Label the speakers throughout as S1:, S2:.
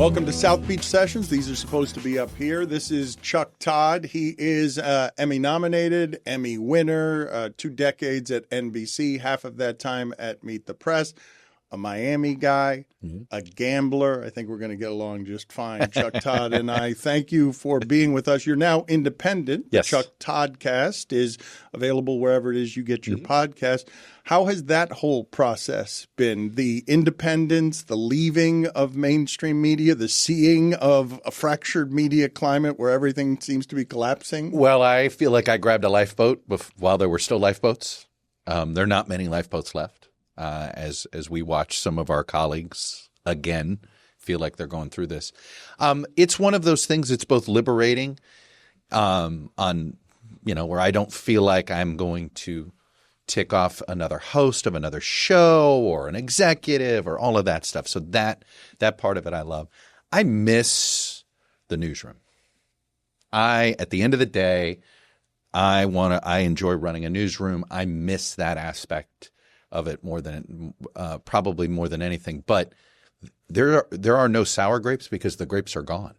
S1: Welcome to South Beach Sessions. These are supposed to be up here. This is Chuck Todd. He is Emmy nominated, Emmy winner, 2 decades at NBC, half of that time at Meet the Press, a Miami guy, a gambler. I think we're going to get along just fine, Chuck Todd and I. Thank you for being with us. You're now independent.
S2: Yes.
S1: The Chuck Toddcast is available wherever it is you get your podcast. How has that whole process been? The independence, the leaving of mainstream media, the seeing of a fractured media climate where everything seems to be collapsing?
S2: Well, I feel like I grabbed a lifeboat while there were still lifeboats. There are not many lifeboats left. As we watch some of our colleagues again feel like they're going through this. It's one of those things that's both liberating where I don't feel like I'm going to tick off another host of another show or an executive or all of that stuff. So that part of it I love. I miss the newsroom. At the end of the day, I enjoy running a newsroom. I miss that aspect of it probably more than anything. But there are no sour grapes because the grapes are gone.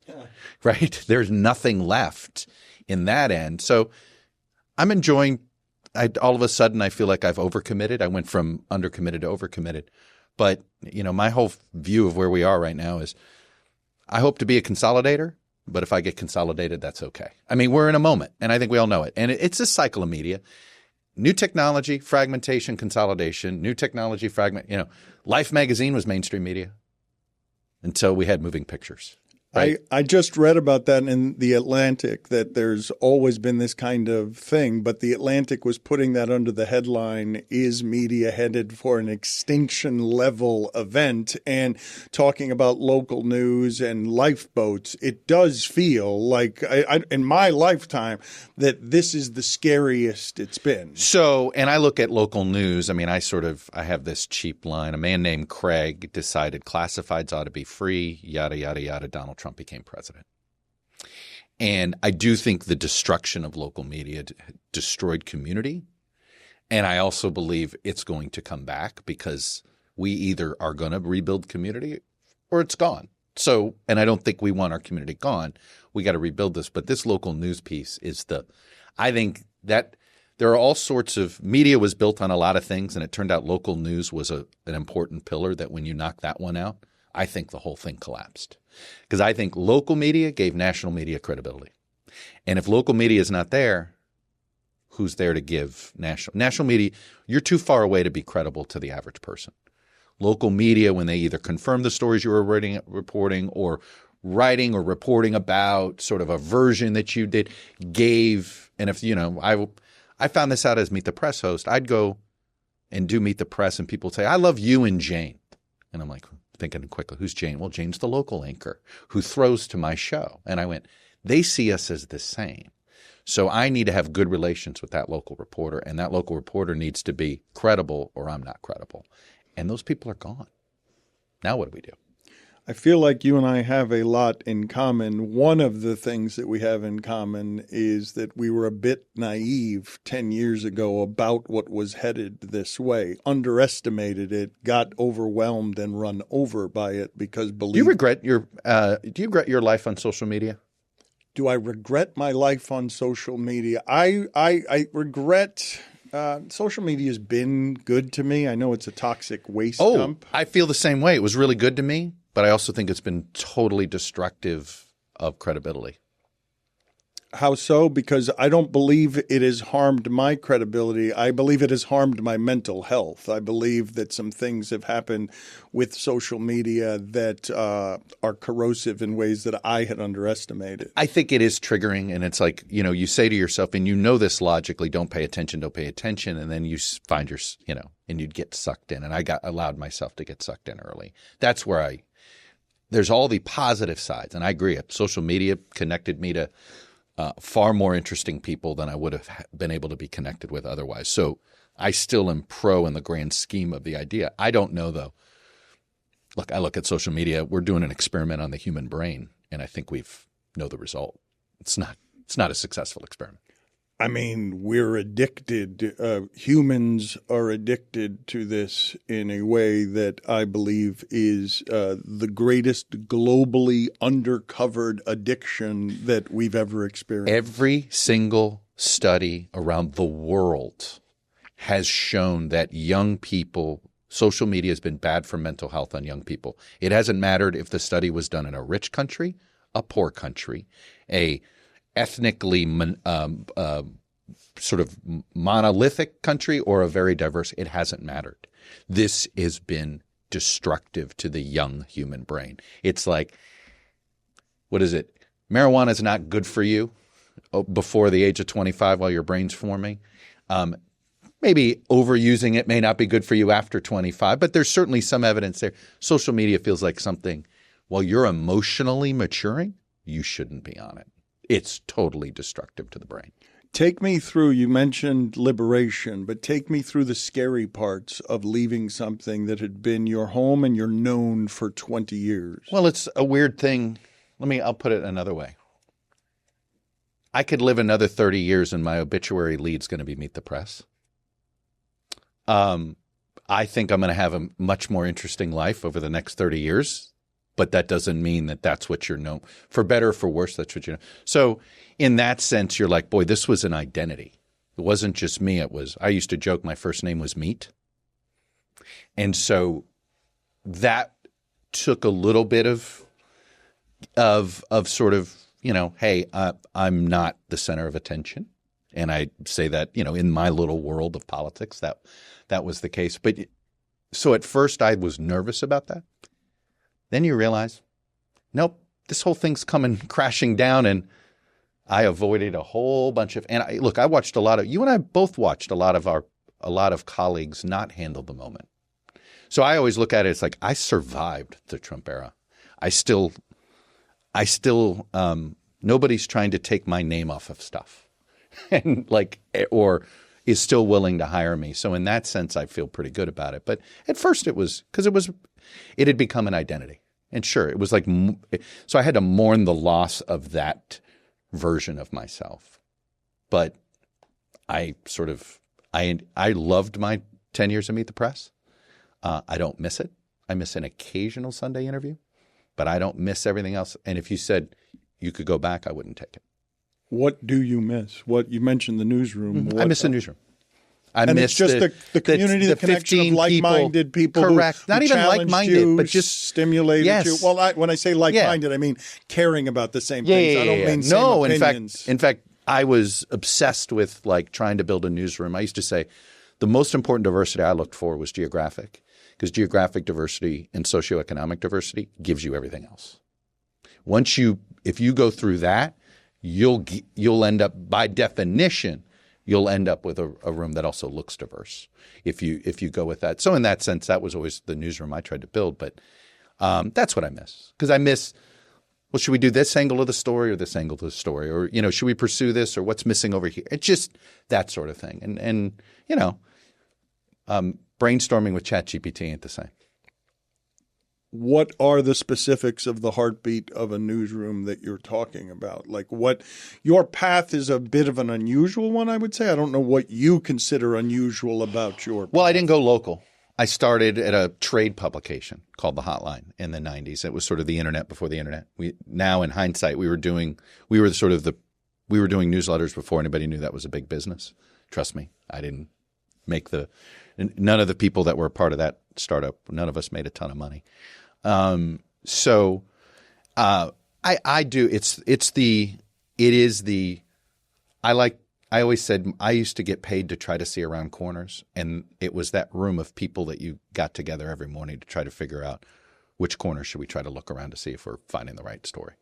S2: Yeah. Right? There's nothing left in that end. So I'm enjoying. All of a sudden, I feel like I've overcommitted. I went from undercommitted to overcommitted. But, my whole view of where we are right now is I hope to be a consolidator, but if I get consolidated, that's okay. I mean, we're in a moment, and I think we all know it. And it's a cycle of media. New technology, fragmentation, consolidation, new technology, Life magazine was mainstream media until we had moving pictures. Right?
S1: I just read about that in The Atlantic, that there's always been this kind of thing, but The Atlantic was putting that under the headline, "Is Media Headed for an Extinction Level Event?" And talking about local news and lifeboats, it does feel like, in my lifetime, that this is the scariest it's been.
S2: So, and I look at local news. I mean, I have this cheap line. A man named Craig decided classifieds ought to be free, yada, yada, yada. Donald Trump became president. And I do think the destruction of local media destroyed community. And I also believe it's going to come back because we either are going to rebuild community or it's gone. So, and I don't think we want our community gone. We got to rebuild this. But this local news piece I think that there are all sorts of media was built on a lot of things. And it turned out local news was an important pillar that when you knock that one out, I think the whole thing collapsed. Because I think local media gave national media credibility. And if local media is not there, who's there to give national media? You're too far away to be credible to the average person. Local media, when they either confirm the stories you were reporting or writing or reporting about sort of a version that you did, gave. And if, I found this out as Meet the Press host. I'd go and do Meet the Press and people say, "I love you and Jane." And I'm like, thinking quickly, who's Jane? Well, Jane's the local anchor who throws to my show. And I went, they see us as the same. So I need to have good relations with that local reporter, and that local reporter needs to be credible or I'm not credible. And those people are gone. Now what do we do?
S1: I feel like you and I have a lot in common. One of the things that we have in common is that we were a bit naive 10 years ago about what was headed this way, underestimated it, got overwhelmed and run over by it because
S2: Do you regret your life on social media?
S1: Do I regret my life on social media? I regret social media has been good to me. I know it's a toxic waste dump.
S2: I feel the same way. It was really good to me. But I also think it's been totally destructive of credibility.
S1: How so? Because I don't believe it has harmed my credibility. I believe it has harmed my mental health. I believe that some things have happened with social media that are corrosive in ways that I had underestimated.
S2: I think it is triggering. And it's like, you say to yourself, and this logically, don't pay attention. And then you find and you'd get sucked in. And I allowed myself to get sucked in early. That's where there's all the positive sides. And I agree. Social media connected me to far more interesting people than I would have been able to be connected with otherwise. So I still am pro in the grand scheme of the idea. I don't know, though. Look, I look at social media. We're doing an experiment on the human brain, and I think know the result. It's not a successful experiment.
S1: I mean, we're addicted. Humans are addicted to this in a way that I believe is the greatest globally undercovered addiction that we've ever experienced.
S2: Every single study around the world has shown that young people, social media has been bad for mental health on young people. It hasn't mattered if the study was done in a rich country, a poor country, a ethnically sort of monolithic country, or a very diverse. It hasn't mattered. This has been destructive to the young human brain. It's like, what is it? Marijuana is not good for you before the age of 25 while your brain's forming. Maybe overusing it may not be good for you after 25, but there's certainly some evidence there. Social media feels like something, while you're emotionally maturing, you shouldn't be on it. It's totally destructive to the brain.
S1: Take me through, you mentioned liberation, but take me through the scary parts of leaving something that had been your home and you're known for 20 years.
S2: Well, it's a weird thing. I'll put it another way. I could live another 30 years and my obituary lead's going to be Meet the Press. I think I'm going to have a much more interesting life over the next 30 years. But that doesn't mean that that's what you're known for. Better or for worse, that's what you know. So in that sense, you're like, boy, this was an identity. It wasn't just me. I used to joke my first name was Meat. And so that took a little bit of sort of, hey, I'm not the center of attention. And I say that, in my little world of politics, that was the case. But so at first I was nervous about that. Then you realize, nope, this whole thing's coming crashing down, and I avoided a whole bunch of. And I watched a lot of. You and I both watched a lot of colleagues not handle the moment. So I always look at it as like I survived the Trump era. I still. Nobody's trying to take my name off of stuff, and or is still willing to hire me. So in that sense, I feel pretty good about it. But at first, it was because it had become an identity. And sure, it was like, so I had to mourn the loss of that version of myself. But I loved my 10 years of Meet the Press. I don't miss it. I miss an occasional Sunday interview, but I don't miss everything else. And if you said you could go back, I wouldn't take it.
S1: What do you miss? What you mentioned the newsroom.
S2: I miss the newsroom.
S1: It's just the community, the connection of like-minded people.
S2: Correct.
S1: Who
S2: not even like-minded, but just
S1: stimulated
S2: yes.
S1: you. Well, when I say like-minded, I mean caring about the same things. I don't mean same opinions.
S2: In fact, I was obsessed with trying to build a newsroom. I used to say the most important diversity I looked for was geographic, because geographic diversity and socioeconomic diversity gives you everything else. If you go through that, you'll end up, by definition, you'll end up with a room that also looks diverse if you go with that. So in that sense, that was always the newsroom I tried to build. But that's what I miss, because I miss, well, should we do this angle of the story or this angle of the story? Or, should we pursue this, or what's missing over here? It's just that sort of thing. And brainstorming with ChatGPT ain't the same.
S1: What are the specifics of the heartbeat of a newsroom that you're talking about? Your path is a bit of an unusual one, I would say. I don't know what you consider unusual about your path.
S2: Well, I didn't go local. I started at a trade publication called The Hotline in the 90s. It was sort of the internet before the internet. Now in hindsight, we were doing newsletters before anybody knew that was a big business. Trust me, I didn't make none of the people that were a part of that startup, none of us made a ton of money. I always said I used to get paid to try to see around corners, and it was that room of people that you got together every morning to try to figure out which corner should we try to look around to see if we're finding the right story.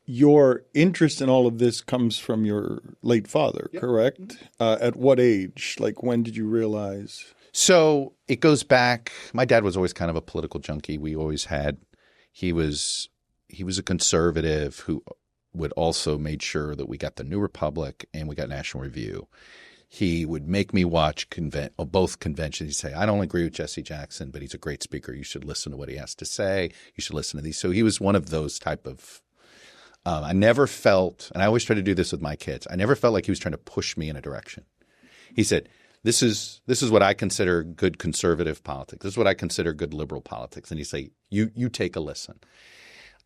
S1: Your interest in all of this comes from your late father, yep. Correct? At what age? When did you realize?
S2: So it goes back. My dad was always kind of a political junkie. He was a conservative who would also made sure that we got the New Republic and we got National Review. He would make me watch both conventions. He'd say, I don't agree with Jesse Jackson, but he's a great speaker. You should listen to what he has to say. You should listen to these. So he was one of those type of I never felt, and I always try to do this with my kids, I never felt like he was trying to push me in a direction. He said, this is what I consider good conservative politics. This is what I consider good liberal politics. And he'd say, you take a listen.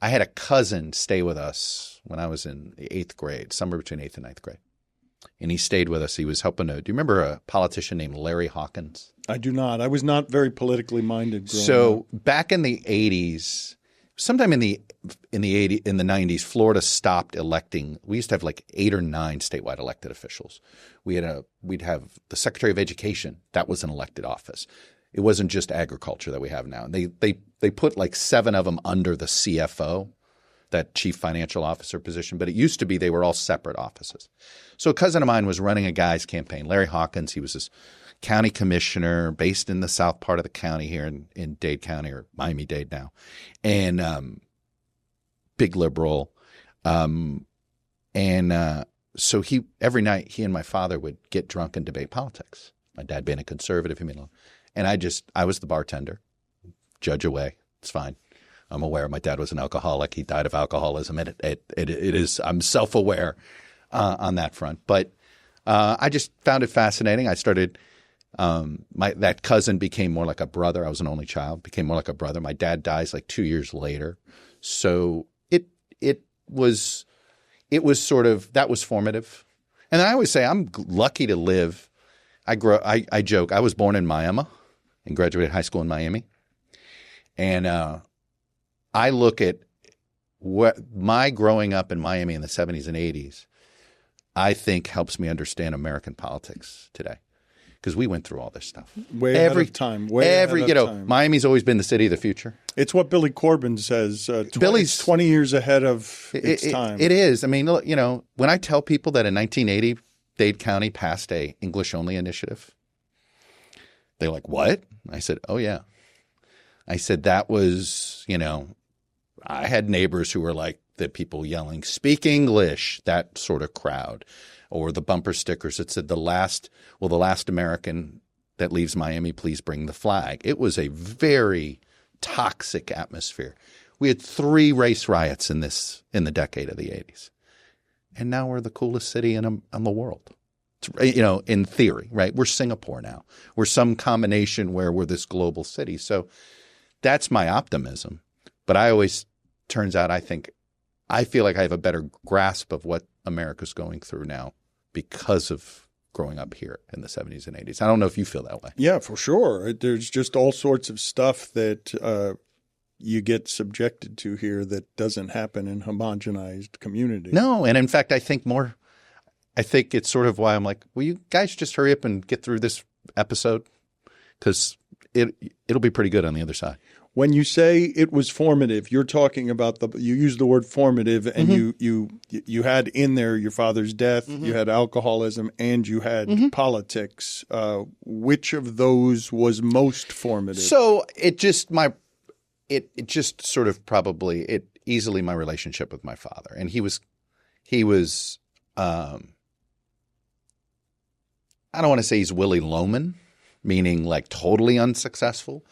S2: I had a cousin stay with us when I was in the 8th grade, somewhere between 8th and 9th grade. And he stayed with us. He was helping do you remember a politician named Larry Hawkins?
S1: I do not. I was not very politically minded growing
S2: So
S1: up.
S2: back in the 80s, sometime in the 90s, Florida stopped electing. We used to have like 8 or 9 statewide elected officials. We'd have the Secretary of Education. That was an elected office. It wasn't just agriculture that we have now. They put like 7 of them under the CFO, that chief financial officer position. But it used to be they were all separate offices. So a cousin of mine was running a guy's campaign, Larry Hawkins. He was this county commissioner based in the south part of the county here in Dade County, or Miami-Dade now, and big liberal. So every night he and my father would get drunk and debate politics. My dad being a conservative, and I was the bartender, judge away. It's fine. I'm aware my dad was an alcoholic. He died of alcoholism. It is. I'm self-aware on that front. But I just found it fascinating. I started. That cousin became more like a brother. I was an only child. Became more like a brother. My dad dies like 2 years later. So it was sort of, that was formative. And I always say I'm lucky to live. I joke. I was born in Miami and graduated high school in Miami. And I look at what my growing up in Miami in the 70s and 80s, I think helps me understand American politics today, because we went through all this stuff.
S1: Way ahead of time.
S2: Miami's always been the city of the future.
S1: It's what Billy Corbin says. Billy's 20 years ahead of its time.
S2: It is. I mean, when I tell people that in 1980, Dade County passed a English-only initiative, they're like, what? I said, oh, yeah. I said that was, I had neighbors who were like the people yelling, speak English, that sort of crowd, or the bumper stickers that said the last American that leaves Miami, please bring the flag. It was a very toxic atmosphere. We had 3 race riots in the decade of the 80s. And now we're the coolest city in the world. In theory, right? We're Singapore now. We're some combination where we're this global city. So that's my optimism. But turns out I feel like I have a better grasp of what America's going through now because of growing up here in the 70s and 80s. I don't know if you feel that way.
S1: Yeah, for sure. There's just all sorts of stuff that you get subjected to here that doesn't happen in homogenized communities.
S2: No, and in fact, I think it's sort of why I'm like, will you guys just hurry up and get through this episode? Because it'll be pretty good on the other side.
S1: When you say it was formative, you're talking about you use the word formative, and you had in there your father's death, you had alcoholism, and you had politics. Which of those was most formative?
S2: So easily my relationship with my father, and he was I don't want to say he's Willy Loman, meaning like totally unsuccessful.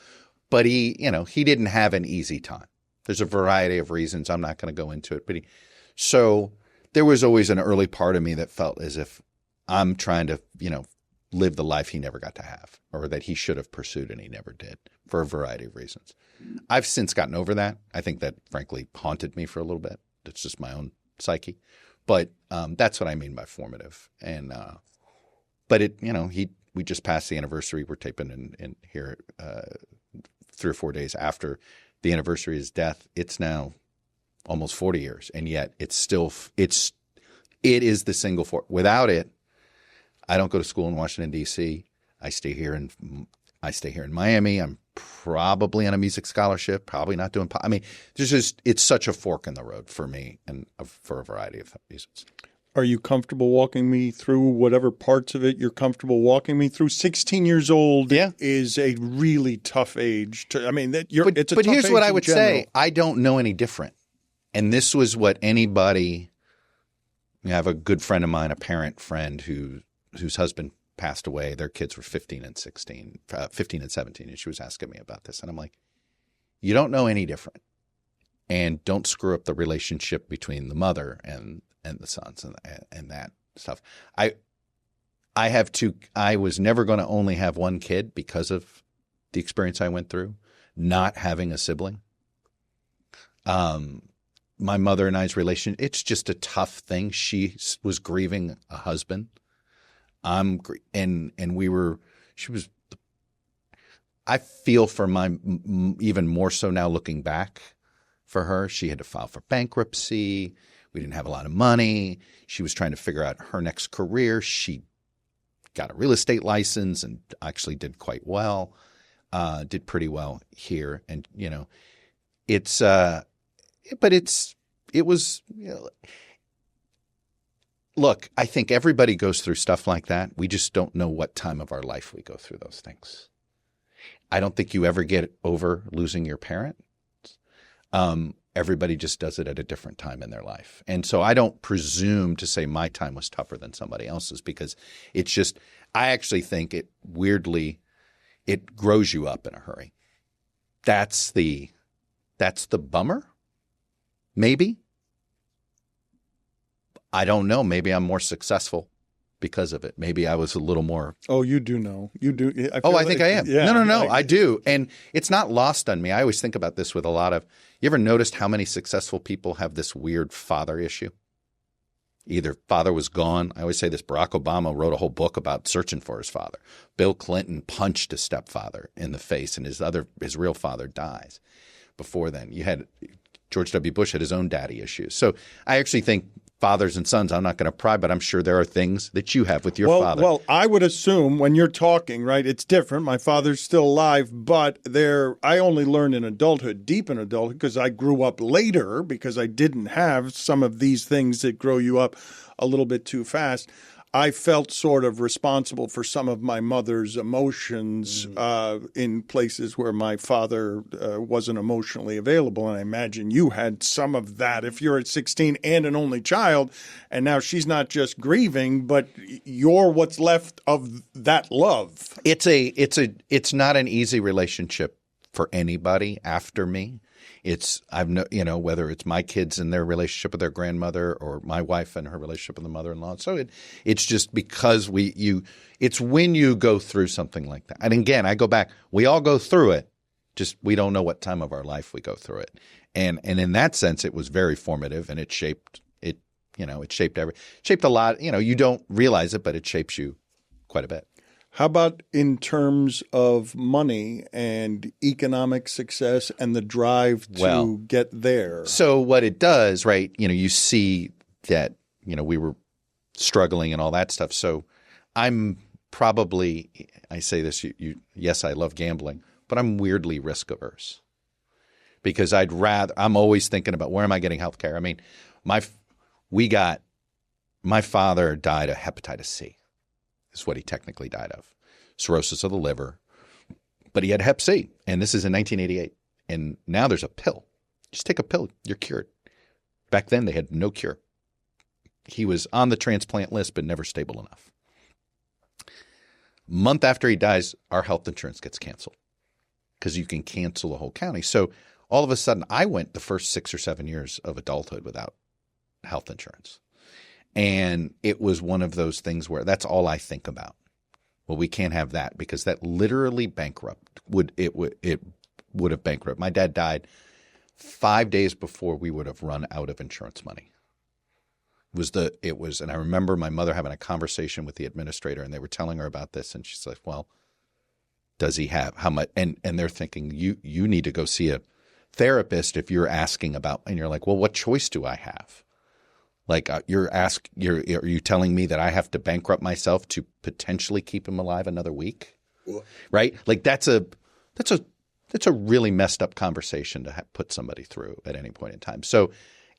S2: But he didn't have an easy time. There's a variety of reasons. I'm not going to go into it. So there was always an early part of me that felt as if I'm trying to, live the life he never got to have, or that he should have pursued and he never did, for a variety of reasons. I've since gotten over that. I think that frankly haunted me for a little bit. It's just my own psyche. But that's what I mean by formative. And we just passed the anniversary. We're taping in here 3 or 4 days after the anniversary of his death. It's now almost 40 years, and yet it is the single without it. I don't go to school in Washington D.C. I stay here in Miami. I'm probably on a music scholarship. Probably not doing. It's such a fork in the road for me, and for a variety of reasons.
S1: Are you comfortable walking me through whatever parts of it you're comfortable walking me through? 16 years old is a really tough age. But
S2: here's what I would say. I don't know any different. And this was what anybody – I have a good friend of mine, a parent friend whose husband passed away. Their kids were 15 and 17. And she was asking me about this. And I'm like, you don't know any different. and don't screw up the relationship between the mother and the sons and that stuff. I was never going to only have one kid because of the experience I went through, not having a sibling. My mother and I's relationship, it's just a tough thing. She was grieving a husband. I feel for even more so now looking back for her. She had to file for bankruptcy. We didn't have a lot of money. She was trying to figure out her next career. She got a real estate license and actually did quite well, did pretty well here. And, look, I think everybody goes through stuff like that. We just don't know what time of our life we go through those things. I don't think you ever get over losing your parent. Everybody just does it at a different time in their life. And so I don't presume to say my time was tougher than somebody else's, because it's just – I actually think it weirdly – it grows you up in a hurry. That's the bummer, maybe. I don't know. Maybe I'm more successful because of it. Maybe I was a little more –
S1: Oh, you do know. You do.
S2: I think I am. Yeah, no. I do. And it's not lost on me. I always think about this with a lot of – you ever noticed how many successful people have this weird father issue? Either father was gone. I always say this. Barack Obama wrote a whole book about searching for his father. Bill Clinton punched his stepfather in the face, and his real father dies. Before then, you had George W. Bush had his own daddy issues. So I actually think fathers and sons, I'm not going to pry, but I'm sure there are things that you have with your father.
S1: Well, I would assume when you're talking, right, it's different. My father's still alive, but I only learned in adulthood, deep in adulthood, because I grew up later, because I didn't have some of these things that grow you up a little bit too fast. I felt sort of responsible for some of my mother's emotions in places where my father wasn't emotionally available. And I imagine you had some of that if you're at 16 and an only child. And now she's not just grieving, but you're what's left of that love.
S2: It's not an easy relationship for anybody after me. Whether it's my kids and their relationship with their grandmother or my wife and her relationship with the mother-in-law. So it's just because it's when you go through something like that. And again, I go back, we all go through it, just we don't know what time of our life we go through it. And in that sense, it was very formative, and it shaped a lot. You don't realize it, but it shapes you quite a bit.
S1: How about in terms of money and economic success and the drive to get there?
S2: So what it does, right, you see that, we were struggling and all that stuff. So I'm probably – I say this, yes, I love gambling, but I'm weirdly risk averse because I'm always thinking about where am I getting health care? I mean, my father died of hepatitis C. Is what he technically died of, cirrhosis of the liver. But he had hep C, and this is in 1988. And now there's a pill. Just take a pill, you're cured. Back then they had no cure. He was on the transplant list but never stable enough. Month after he dies, our health insurance gets canceled because you can cancel the whole county. So all of a sudden I went the first 6 or 7 years of adulthood without health insurance. And it was one of those things where that's all I think about. Well, we can't have that because that literally would have bankrupted. My dad died 5 days before we would have run out of insurance money. And I remember my mother having a conversation with the administrator, and they were telling her about this, and she's like, "Well, does he have how much?" And they're thinking, "You need to go see a therapist if you're asking about." And you're like, "Well, what choice do I have?" Like are you telling me that I have to bankrupt myself to potentially keep him alive another week? Right? Like that's a really messed up conversation to put somebody through at any point in time. So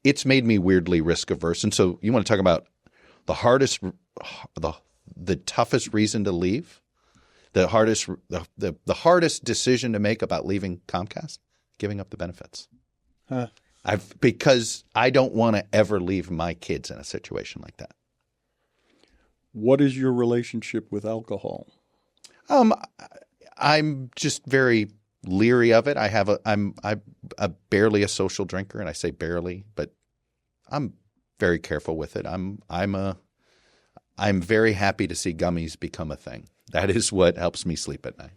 S2: it's made me weirdly risk averse. And so you want to talk about the toughest reason to leave, the hardest decision to make about leaving Comcast, giving up the benefits.
S1: Huh.
S2: Because I don't want to ever leave my kids in a situation like that.
S1: What is your relationship with alcohol?
S2: I'm just very leery of it. I'm barely a social drinker, and I say barely, but I'm very careful with it. I'm very happy to see gummies become a thing. That is what helps me sleep at night.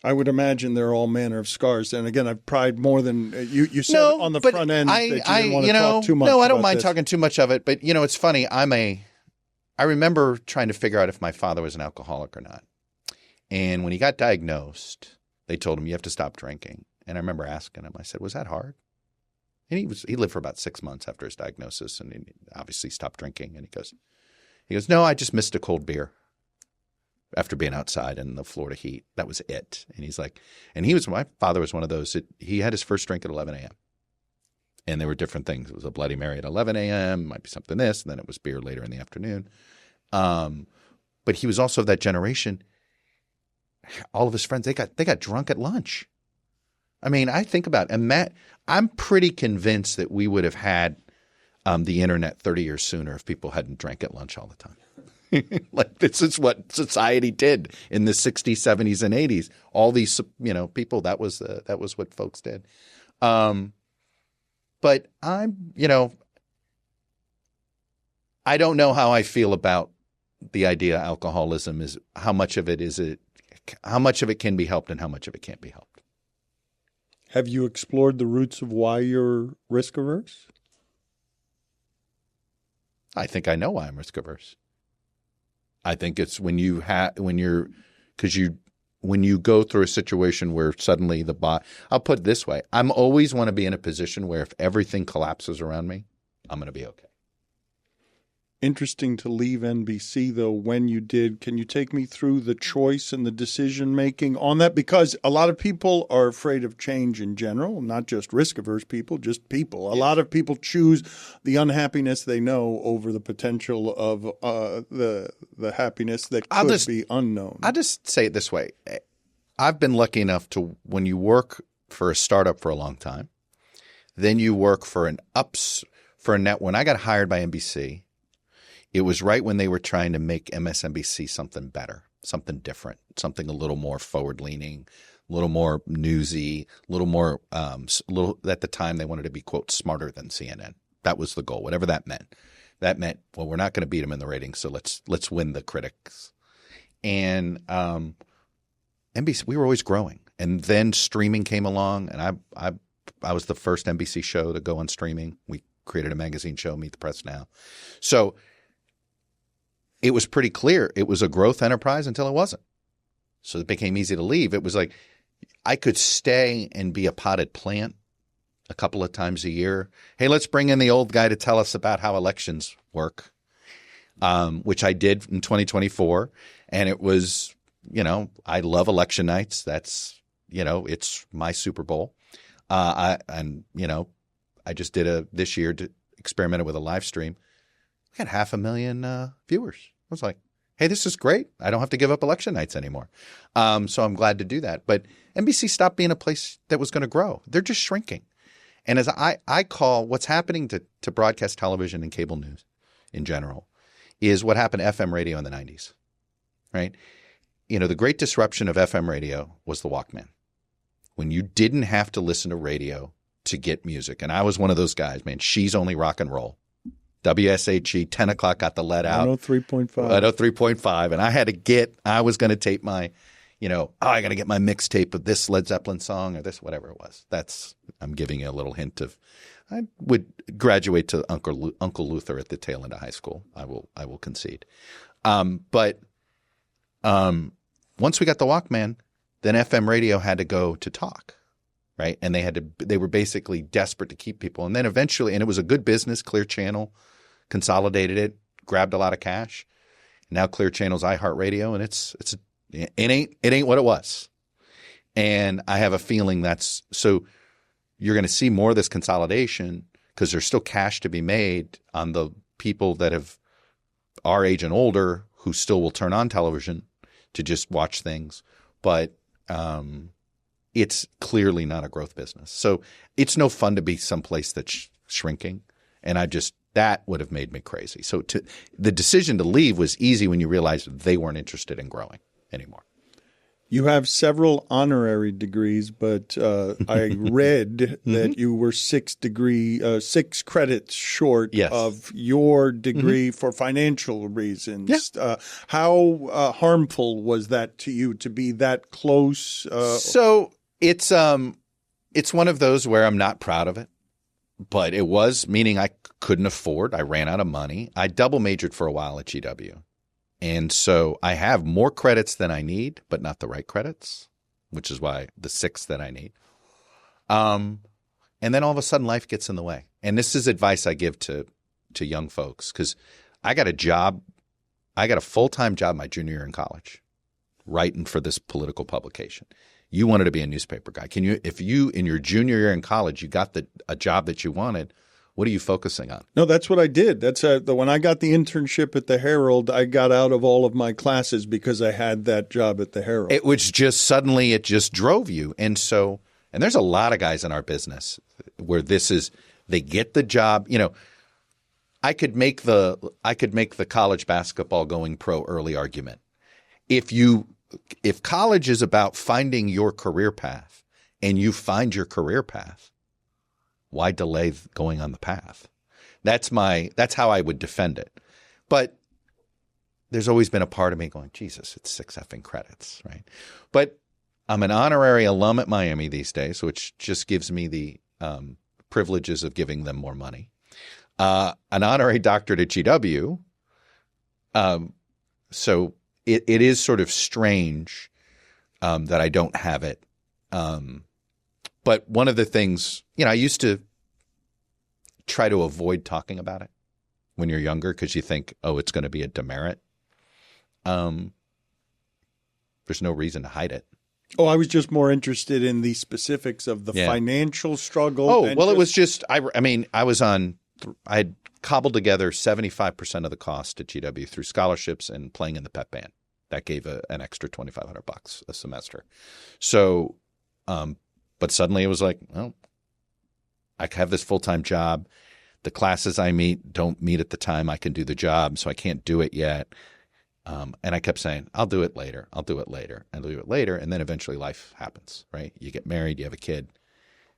S1: I would imagine there are all manner of scars. And again, I've pried more than you said on the front end that you didn't want to talk too much.
S2: No, I don't
S1: about
S2: mind
S1: this.
S2: talking too much of it. But, it's funny. I remember trying to figure out if my father was an alcoholic or not. And when he got diagnosed, they told him, you have to stop drinking. And I remember asking him, I said, was that hard? And he lived for about 6 months after his diagnosis, and he obviously stopped drinking. And he goes, no, I just missed a cold beer after being outside in the Florida heat. That was it. And he's like, my father was one of those he had his first drink at 11 a.m. And there were different things. It was a Bloody Mary at 11 a.m., might be something this, and then it was beer later in the afternoon. But he was also of that generation. All of his friends, they got drunk at lunch. I mean, I think about it, and Matt, I'm pretty convinced that we would have had the internet 30 years sooner if people hadn't drank at lunch all the time. Like, this is what society did in the 60s, 70s, and 80s. All these, people, that was what folks did. But I'm, I don't know how I feel about the idea of alcoholism is how much of it can be helped and how much of it can't be helped.
S1: Have you explored the roots of why you're risk averse?
S2: I think I know why I'm risk averse. I think it's when you go through a situation where suddenly I'll put it this way. I'm always want to be in a position where if everything collapses around me, I'm going to be okay.
S1: Interesting to leave NBC, though, when you did. Can you take me through the choice and the decision-making on that? Because a lot of people are afraid of change in general, not just risk-averse people, just people. A lot of people choose the unhappiness they know over the potential of the happiness that could be unknown.
S2: I'll just say it this way. I've been lucky enough to, when you work for a startup for a long time, then you work for a net. When I got hired by NBC, it was right when they were trying to make MSNBC something better, something different, something a little more forward-leaning, a little more newsy, a little more at the time they wanted to be, quote, smarter than CNN. That was the goal, whatever that meant. That meant, well, we're not going to beat them in the ratings, so let's win the critics. And NBC, we were always growing. And then streaming came along, and I was the first NBC show to go on streaming. We created a magazine show, Meet the Press Now. So it was pretty clear it was a growth enterprise until it wasn't. So it became easy to leave. It was like I could stay and be a potted plant a couple of times a year. Hey, let's bring in the old guy to tell us about how elections work, which I did in 2024. And it was, I love election nights. That's, it's my Super Bowl. I just did this year experimented with a live stream. We got 500,000 viewers. I was like, hey, this is great. I don't have to give up election nights anymore. So I'm glad to do that. But NBC stopped being a place that was going to grow. They're just shrinking. And as I call what's happening to broadcast television and cable news in general is what happened to FM radio in the 90s, right? The great disruption of FM radio was the Walkman. When you didn't have to listen to radio to get music. And I was one of those guys, man. She's only rock and roll. WSHE, 10 o'clock got the lead out.
S1: 103.5.
S2: 103.5. And I was going to tape my, I got to get my mixtape of this Led Zeppelin song or this, whatever it was. I'm giving you a little hint of, I would graduate to Uncle Luther at the tail end of high school. I will concede. But once we got the Walkman, then FM radio had to go to talk. Right. And they were basically desperate to keep people. And then eventually, and it was a good business, Clear Channel consolidated it, grabbed a lot of cash. Now Clear Channel's iHeartRadio, and it ain't what it was. And I have a feeling so you're going to see more of this consolidation because there's still cash to be made on the people that have our age and older who still will turn on television to just watch things. But it's clearly not a growth business. So it's no fun to be someplace that's shrinking. And that would have made me crazy. So the decision to leave was easy when you realized they weren't interested in growing anymore.
S1: You have several honorary degrees, but I read that you were 6 credits short of your degree for financial reasons.
S2: Yeah.
S1: How harmful was that to you to be that close?
S2: So it's one of those where I'm not proud of it, but it was, meaning I couldn't afford. I ran out of money. I double majored for a while at GW. And so I have more credits than I need, but not the right credits, which is why the 6 that I need. And then all of a sudden life gets in the way. And this is advice I give to young folks, because I got a full-time job my junior year in college, writing for this political publication. You wanted to be a newspaper guy. If you in your junior year in college, you got a job that you wanted, what are you focusing on?
S1: No, that's what I did. That's when I got the internship at the Herald, I got out of all of my classes because I had that job at the Herald.
S2: It was just suddenly it just drove you. And there's a lot of guys in our business where they get the job. I could make the college basketball going pro early argument. If college is about finding your career path and you find your career path, why delay going on the path? That's how I would defend it. But there's always been a part of me going, Jesus, it's 6 effing credits, right? But I'm an honorary alum at Miami these days, which just gives me the privileges of giving them more money. An honorary doctorate at GW. So it is sort of strange that I don't have it. But one of the things, I used to try to avoid talking about it when you're younger because you think, oh, it's going to be a demerit. There's no reason to hide it.
S1: Oh, I was just more interested in the specifics of the financial struggle.
S2: Oh, well, it was just, I had cobbled together 75% of the cost at GW through scholarships and playing in the pep band. That gave an extra $2,500 a semester. So, but suddenly it was like, well, I have this full-time job. The classes I don't meet at the time I can do the job, so I can't do it yet. And I kept saying, I'll do it later. I'll do it later. I'll do it later. And then eventually life happens, right? You get married, you have a kid.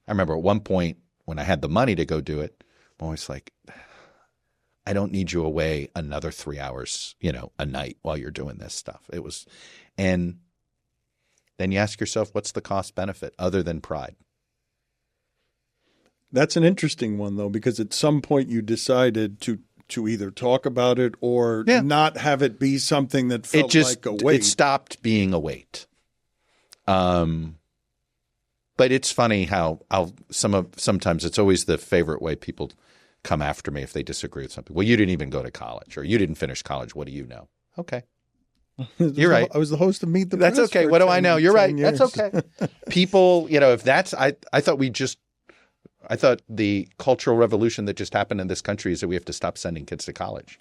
S2: I remember at one point when I had the money to go do it, I'm always like, I don't need you away another 3 hours, a night while you're doing this stuff. And then you ask yourself, what's the cost benefit other than pride?
S1: That's an interesting one, though, because at some point you decided to either talk about it or not have it be something that felt like a weight.
S2: It stopped being a weight. But it's funny how sometimes it's always the favorite way people come after me if they disagree with something. Well, you didn't even go to college, or you didn't finish college. What do you know? Okay. You're right.
S1: I was the host of Meet the Press.
S2: That's okay. What do I know? You're right. That's okay. People, if that's I thought the cultural revolution that just happened in this country is that we have to stop sending kids to college.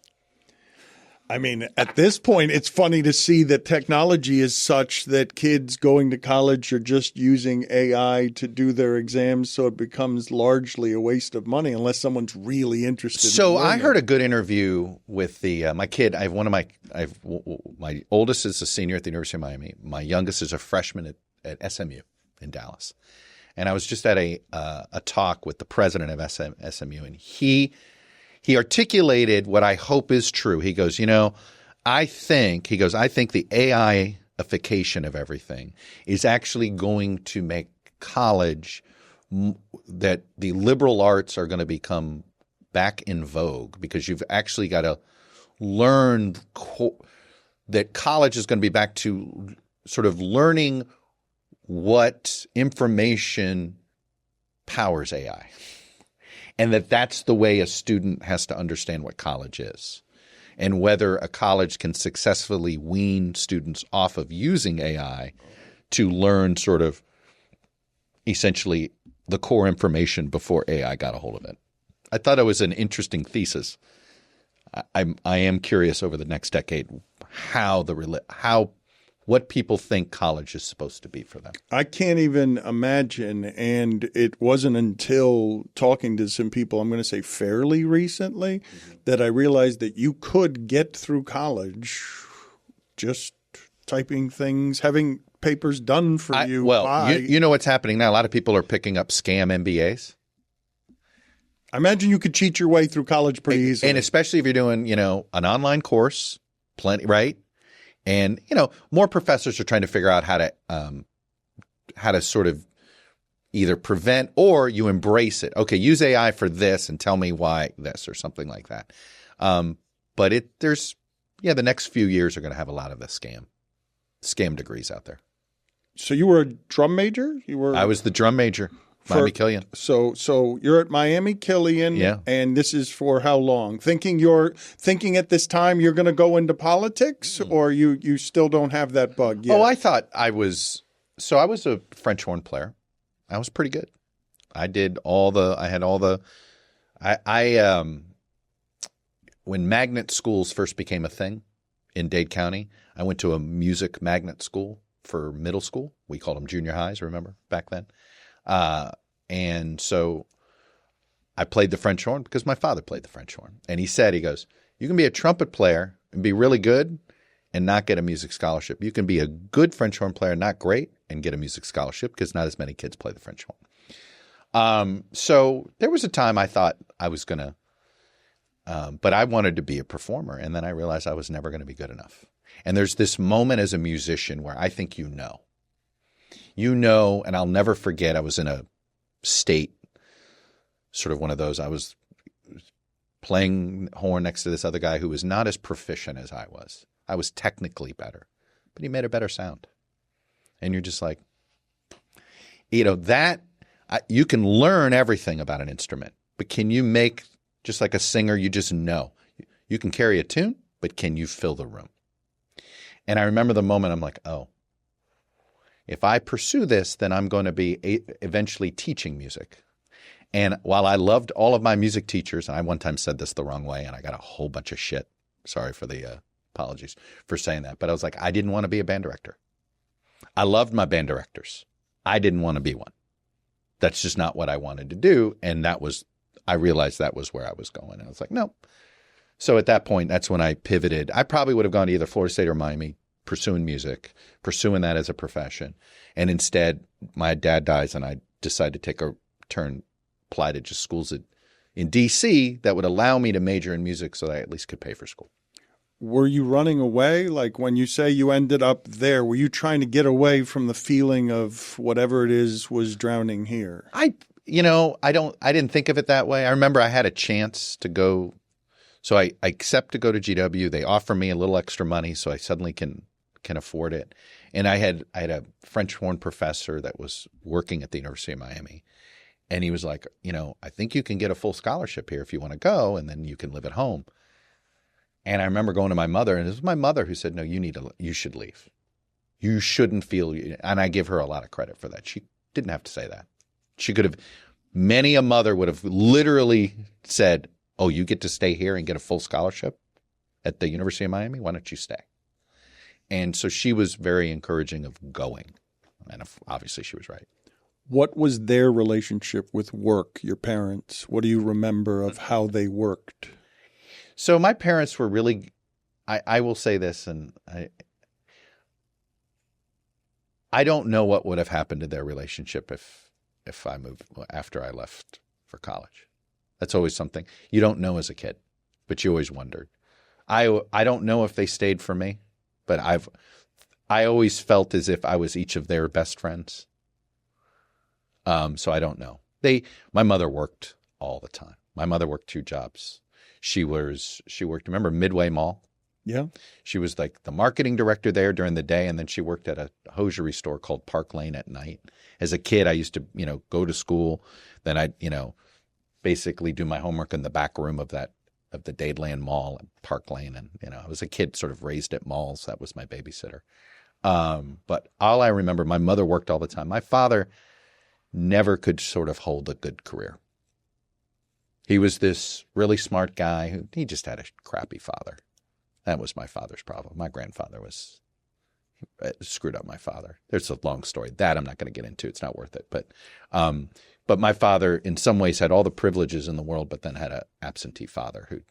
S1: I mean, at this point, it's funny to see that technology is such that kids going to college are just using AI to do their exams, so it becomes largely a waste of money unless someone's really interested.
S2: So I heard a good interview with my kid. My oldest is a senior at the University of Miami. My youngest is a freshman at SMU in Dallas. And I was just at a talk with the president of SMU, and he articulated what I hope is true. He goes, I think the AI-ification of everything is actually going to make college, that the liberal arts are going to become back in vogue, because you've actually got to learn that college is going to be back to sort of learning what information powers AI. And that's the way a student has to understand what college is, and whether a college can successfully wean students off of using AI to learn sort of essentially the core information before AI got a hold of it. I thought it was an interesting thesis. I am curious over the next decade what people think college is supposed to be for them.
S1: I can't even imagine, and it wasn't until talking to some people, I'm going to say fairly recently, that I realized that you could get through college just typing things, having paper's done for you.
S2: Well,
S1: Bye.
S2: you know what's happening now. A lot of people are picking up scam MBAs.
S1: I imagine you could cheat your way through college pretty easily.
S2: And especially if you're doing, an online course, plenty, right? And, more professors are trying to figure out how to sort of either prevent or you embrace it. Okay, use AI for this and tell me why this or something like that. But the next few years are going to have a lot of the scam degrees out there.
S1: So you were a drum major?
S2: I was the drum major. Miami Killian.
S1: So you're at Miami Killian,
S2: yeah.
S1: And this is for how long? Thinking at this time you're going to go into politics, or you still don't have that bug yet?
S2: Oh, I thought I was. So I was a French horn player. I was pretty good. When magnet schools first became a thing in Dade County, I went to a music magnet school for middle school. We called them junior highs, remember, back then. And so I played the French horn because my father played the French horn. And he goes, you can be a trumpet player and be really good and not get a music scholarship. You can be a good French horn player, not great, and get a music scholarship because not as many kids play the French horn. So there was a time I thought I was going to, but I wanted to be a performer. And then I realized I was never going to be good enough. And there's this moment as a musician where I think and I'll never forget, I was in a state, sort of one of those, I was playing horn next to this other guy who was not as proficient as I was. I was technically better, but he made a better sound. And you're just like, you can learn everything about an instrument, but can you make, just like a singer, you just know. You can carry a tune, but can you fill the room? And I remember the moment I'm like, oh, if I pursue this, then I'm going to be eventually teaching music. And while I loved all of my music teachers, and I one time said this the wrong way, and I got a whole bunch of shit. Sorry for the apologies for saying that. But I was like, I didn't want to be a band director. I loved my band directors. I didn't want to be one. That's just not what I wanted to do. And I realized that was where I was going. And I was like, no. So at that point, that's when I pivoted. I probably would have gone to either Florida State or Miami, pursuing music, pursuing that as a profession. And instead, my dad dies and I decided to take a turn, apply to just schools in D.C. that would allow me to major in music so that I at least could pay for school.
S1: Were you running away? Like when you say you ended up there, were you trying to get away from the feeling of whatever it is was drowning here?
S2: I didn't think of it that way. I remember I had a chance to go. So I accept to go to GW. They offer me a little extra money so I suddenly can afford it. And I had a French horn professor that was working at the University of Miami. And he was like, I think you can get a full scholarship here if you want to go, and then you can live at home. And I remember going to my mother, and it was my mother who said, no, you should leave. You shouldn't feel, and I give her a lot of credit for that. She didn't have to say that. She could have, many a mother would have literally said, oh, you get to stay here and get a full scholarship at the University of Miami? Why don't you stay? And so she was very encouraging of going. And obviously she was right.
S1: What was their relationship with work, your parents? What do you remember of how they worked?
S2: So my parents were really, I will say this, and I don't know what would have happened to their relationship if I moved after I left for college. That's always something you don't know as a kid, but you always wondered. I don't know if they stayed for me, but I always felt as if I was each of their best friends. So I don't know. My mother worked all the time. My mother worked 2 jobs. She worked, remember Midway Mall?
S1: Yeah.
S2: She was like the marketing director there during the day, and then she worked at a hosiery store called Park Lane at night. As a kid, I used to, go to school. Then I'd, basically do my homework in the back room of the Dadeland Mall at Park Lane. And, I was a kid sort of raised at malls. That was my babysitter. But all I remember, my mother worked all the time. My father never could sort of hold a good career. He was this really smart guy he just had a crappy father. That was my father's problem. My grandfather screwed up my father. There's a long story. That I'm not going to get into. It's not worth it. But my father, in some ways, had all the privileges in the world, but then had an absentee father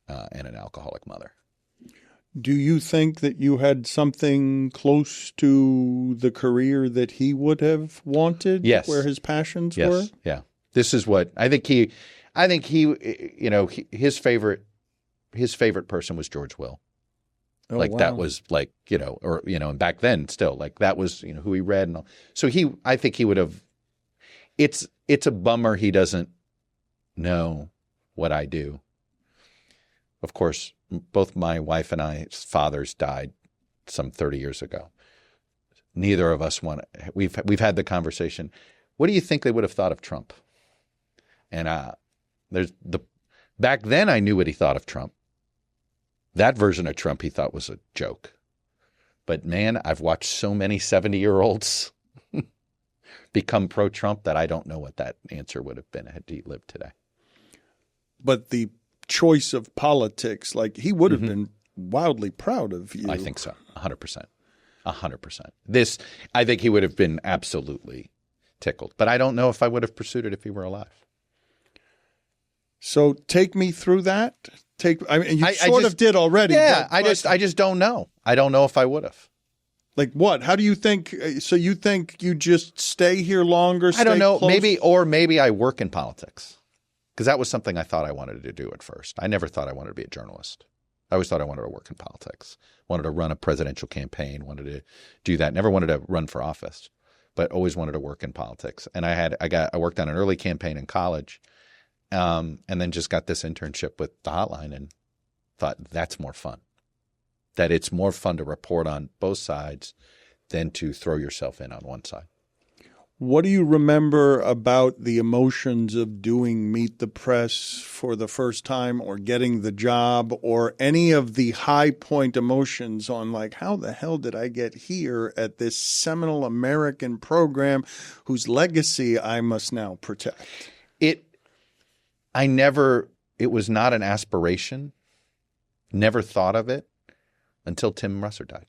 S2: and an alcoholic mother.
S1: Do you think that you had something close to the career that he would have wanted?
S2: Yes.
S1: Where his passions
S2: Yes.
S1: were?
S2: Yeah. This is what I think he, you know, his favorite person was George Will.
S1: Oh,
S2: Like
S1: wow.
S2: that was like, you know, or, you know, and back then still like that was, you know, who he read and all. So I think he would have, it's a bummer he doesn't know what I do. Of course, both my wife and I's fathers died some 30 years ago. Neither of us we've had the conversation. What do you think they would have thought of Trump? And back then I knew what he thought of Trump. That version of Trump he thought was a joke. But man, I've watched so many 70-year-olds become pro-Trump that I don't know what that answer would have been had he lived today.
S1: But the choice of politics, like he would have been wildly proud of you.
S2: I think so. 100%. 100%. I think he would have been absolutely tickled. But I don't know if I would have pursued it if he were alive.
S1: So take me through that. I mean, you sort of did already.
S2: Yeah,
S1: but
S2: I just don't know. I don't know if I would have.
S1: Like what? How do you think? So you think you just stay here longer?
S2: I don't know.
S1: Close?
S2: Maybe I work in politics because that was something I thought I wanted to do at first. I never thought I wanted to be a journalist. I always thought I wanted to work in politics. Wanted to run a presidential campaign. Wanted to do that. Never wanted to run for office, but always wanted to work in politics. And I worked on an early campaign in college. And then just got this internship with the Hotline and thought that's more fun. That it's more fun to report on both sides than to throw yourself in on one side.
S1: What do you remember about the emotions of doing Meet the Press for the first time or getting the job or any of the high point emotions on like, how the hell did I get here at this seminal American program whose legacy I must now protect?
S2: It was not an aspiration, never thought of it until Tim Russert died.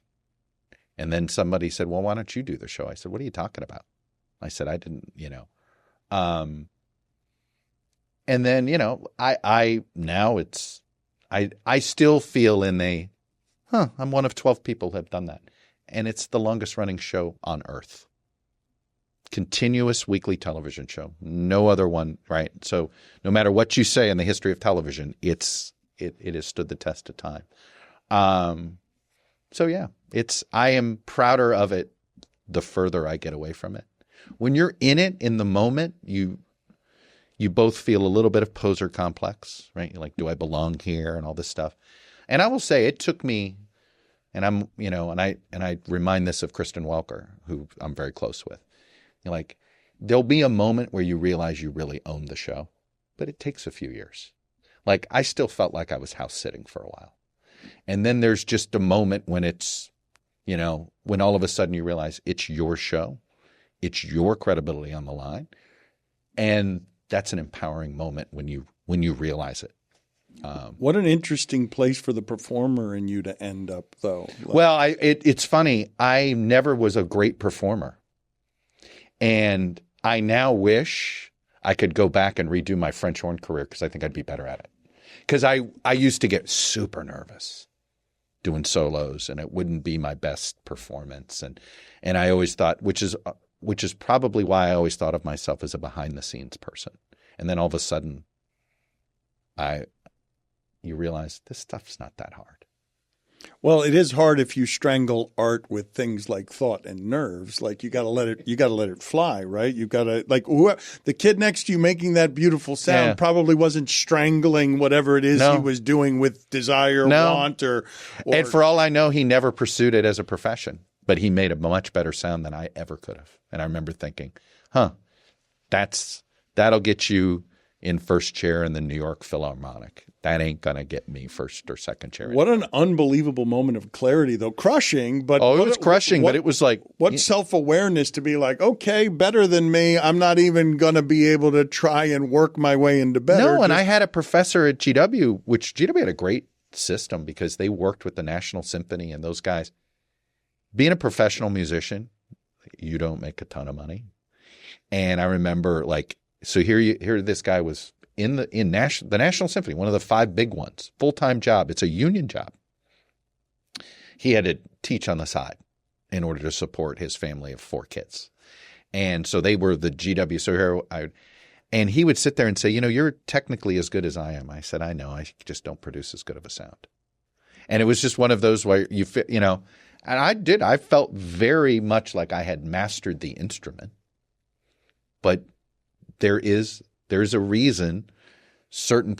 S2: And then somebody said, well, why don't you do the show? I said, what are you talking about? I said, I didn't, you know. And then, you know, I still feel I'm one of 12 people who have done that. And it's the longest running show on earth. Continuous weekly television show. No other one, right? So no matter what you say in the history of television, it has stood the test of time. So yeah, I am prouder of it the further I get away from it. When you're in it in the moment, you both feel a little bit of poser complex, right? You're like, do I belong here and all this stuff? And I will say it took me, and I'm, you know, and I remind this of Kristen Welker, who I'm very close with. You're like, there'll be a moment where you realize you really own the show, but it takes a few years. Like I still felt like I was house sitting for a while. And then there's just a moment when it's, you know, when all of a sudden you realize it's your show, it's your credibility on the line. And that's an empowering moment when you realize it.
S1: What an interesting place for the performer in you to end up, though.
S2: Well, it's funny. I never was a great performer. And I now wish I could go back and redo my French horn career because I think I'd be better at it. Because I used to get super nervous doing solos and it wouldn't be my best performance. And I always thought, which is probably why I always thought of myself as a behind the scenes person. And then all of a sudden you realize this stuff's not that hard.
S1: Well, it is hard if you strangle art with things like thought and nerves. Like you got to let it fly, right? You got to the kid next to you making that beautiful sound probably wasn't strangling whatever it is he was doing with desire, want, or. And
S2: for all I know, he never pursued it as a profession, but he made a much better sound than I ever could have. And I remember thinking, that'll get you in first chair in the New York Philharmonic. That ain't going to get me first or second chair.
S1: What an unbelievable moment of clarity, though. Crushing, but...
S2: Oh, it was crushing, but it was like...
S1: What self-awareness to be like, okay, better than me. I'm not even going to be able to try and work my way into better.
S2: No, and I had a professor at GW, which GW had a great system because they worked with the National Symphony and those guys. Being a professional musician, you don't make a ton of money. And I remember so here this guy was the National Symphony, one of the 5 big ones, full-time job. It's a union job. he had to teach on the side in order to support his family of 4 kids. And so they were the GW. So here and he would sit there and say, you're technically as good as I am. I said, I know. I just don't produce as good of a sound. And it was just one of those where and I felt very much like I had mastered the instrument. But there's a reason certain,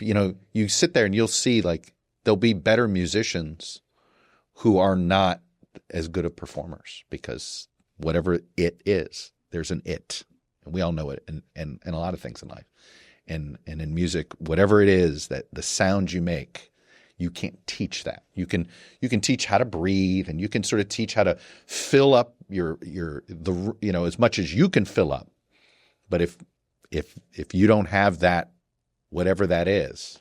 S2: you sit there and you'll see like there'll be better musicians who are not as good of performers because whatever it is, there's an it. And we all know it in a lot of things in life. And in music, whatever it is that the sound you make, you can't teach that. You can teach how to breathe, and you can sort of teach how to fill up as much as you can fill up. But if you don't have that, whatever that is,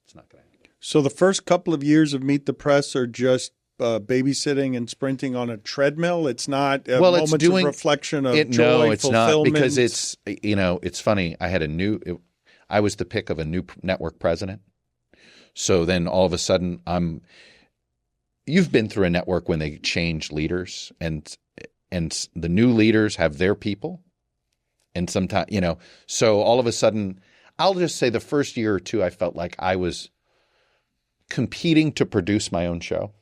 S2: it's not going to happen.
S1: So the first couple of years of Meet the Press are just babysitting and sprinting on a treadmill. It's not moments of reflection of joy,
S2: no, it's
S1: fulfillment.
S2: Not because it's funny. I was the pick of a new network president. So then all of a sudden you've been through a network when they change leaders and the new leaders have their people. And sometimes, so all of a sudden, I'll just say the first year or two, I felt like I was competing to produce my own show.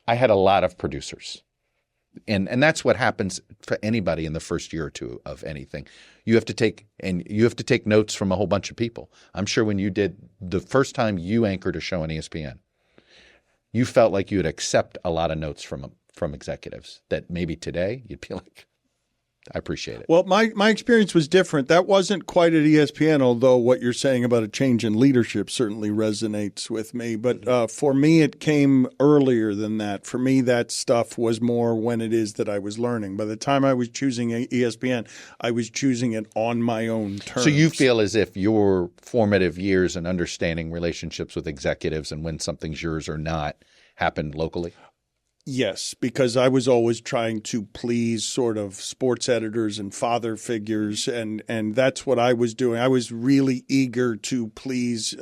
S2: I had a lot of producers. And that's what happens for anybody in the first year or two of anything. You have to take notes from a whole bunch of people. I'm sure when you did the first time you anchored a show on ESPN, you felt like you would accept a lot of notes from executives that maybe today you'd be like, I appreciate it.
S1: Well, my experience was different. That wasn't quite at ESPN, although what you're saying about a change in leadership certainly resonates with me. But for me, it came earlier than that. For me, that stuff was more when it is that I was learning. By the time I was choosing ESPN, I was choosing it on my own terms.
S2: So you feel as if your formative years and understanding relationships with executives and when something's yours or not happened locally?
S1: Yes, because I was always trying to please sort of sports editors and father figures, and that's what I was doing. I was really eager to please,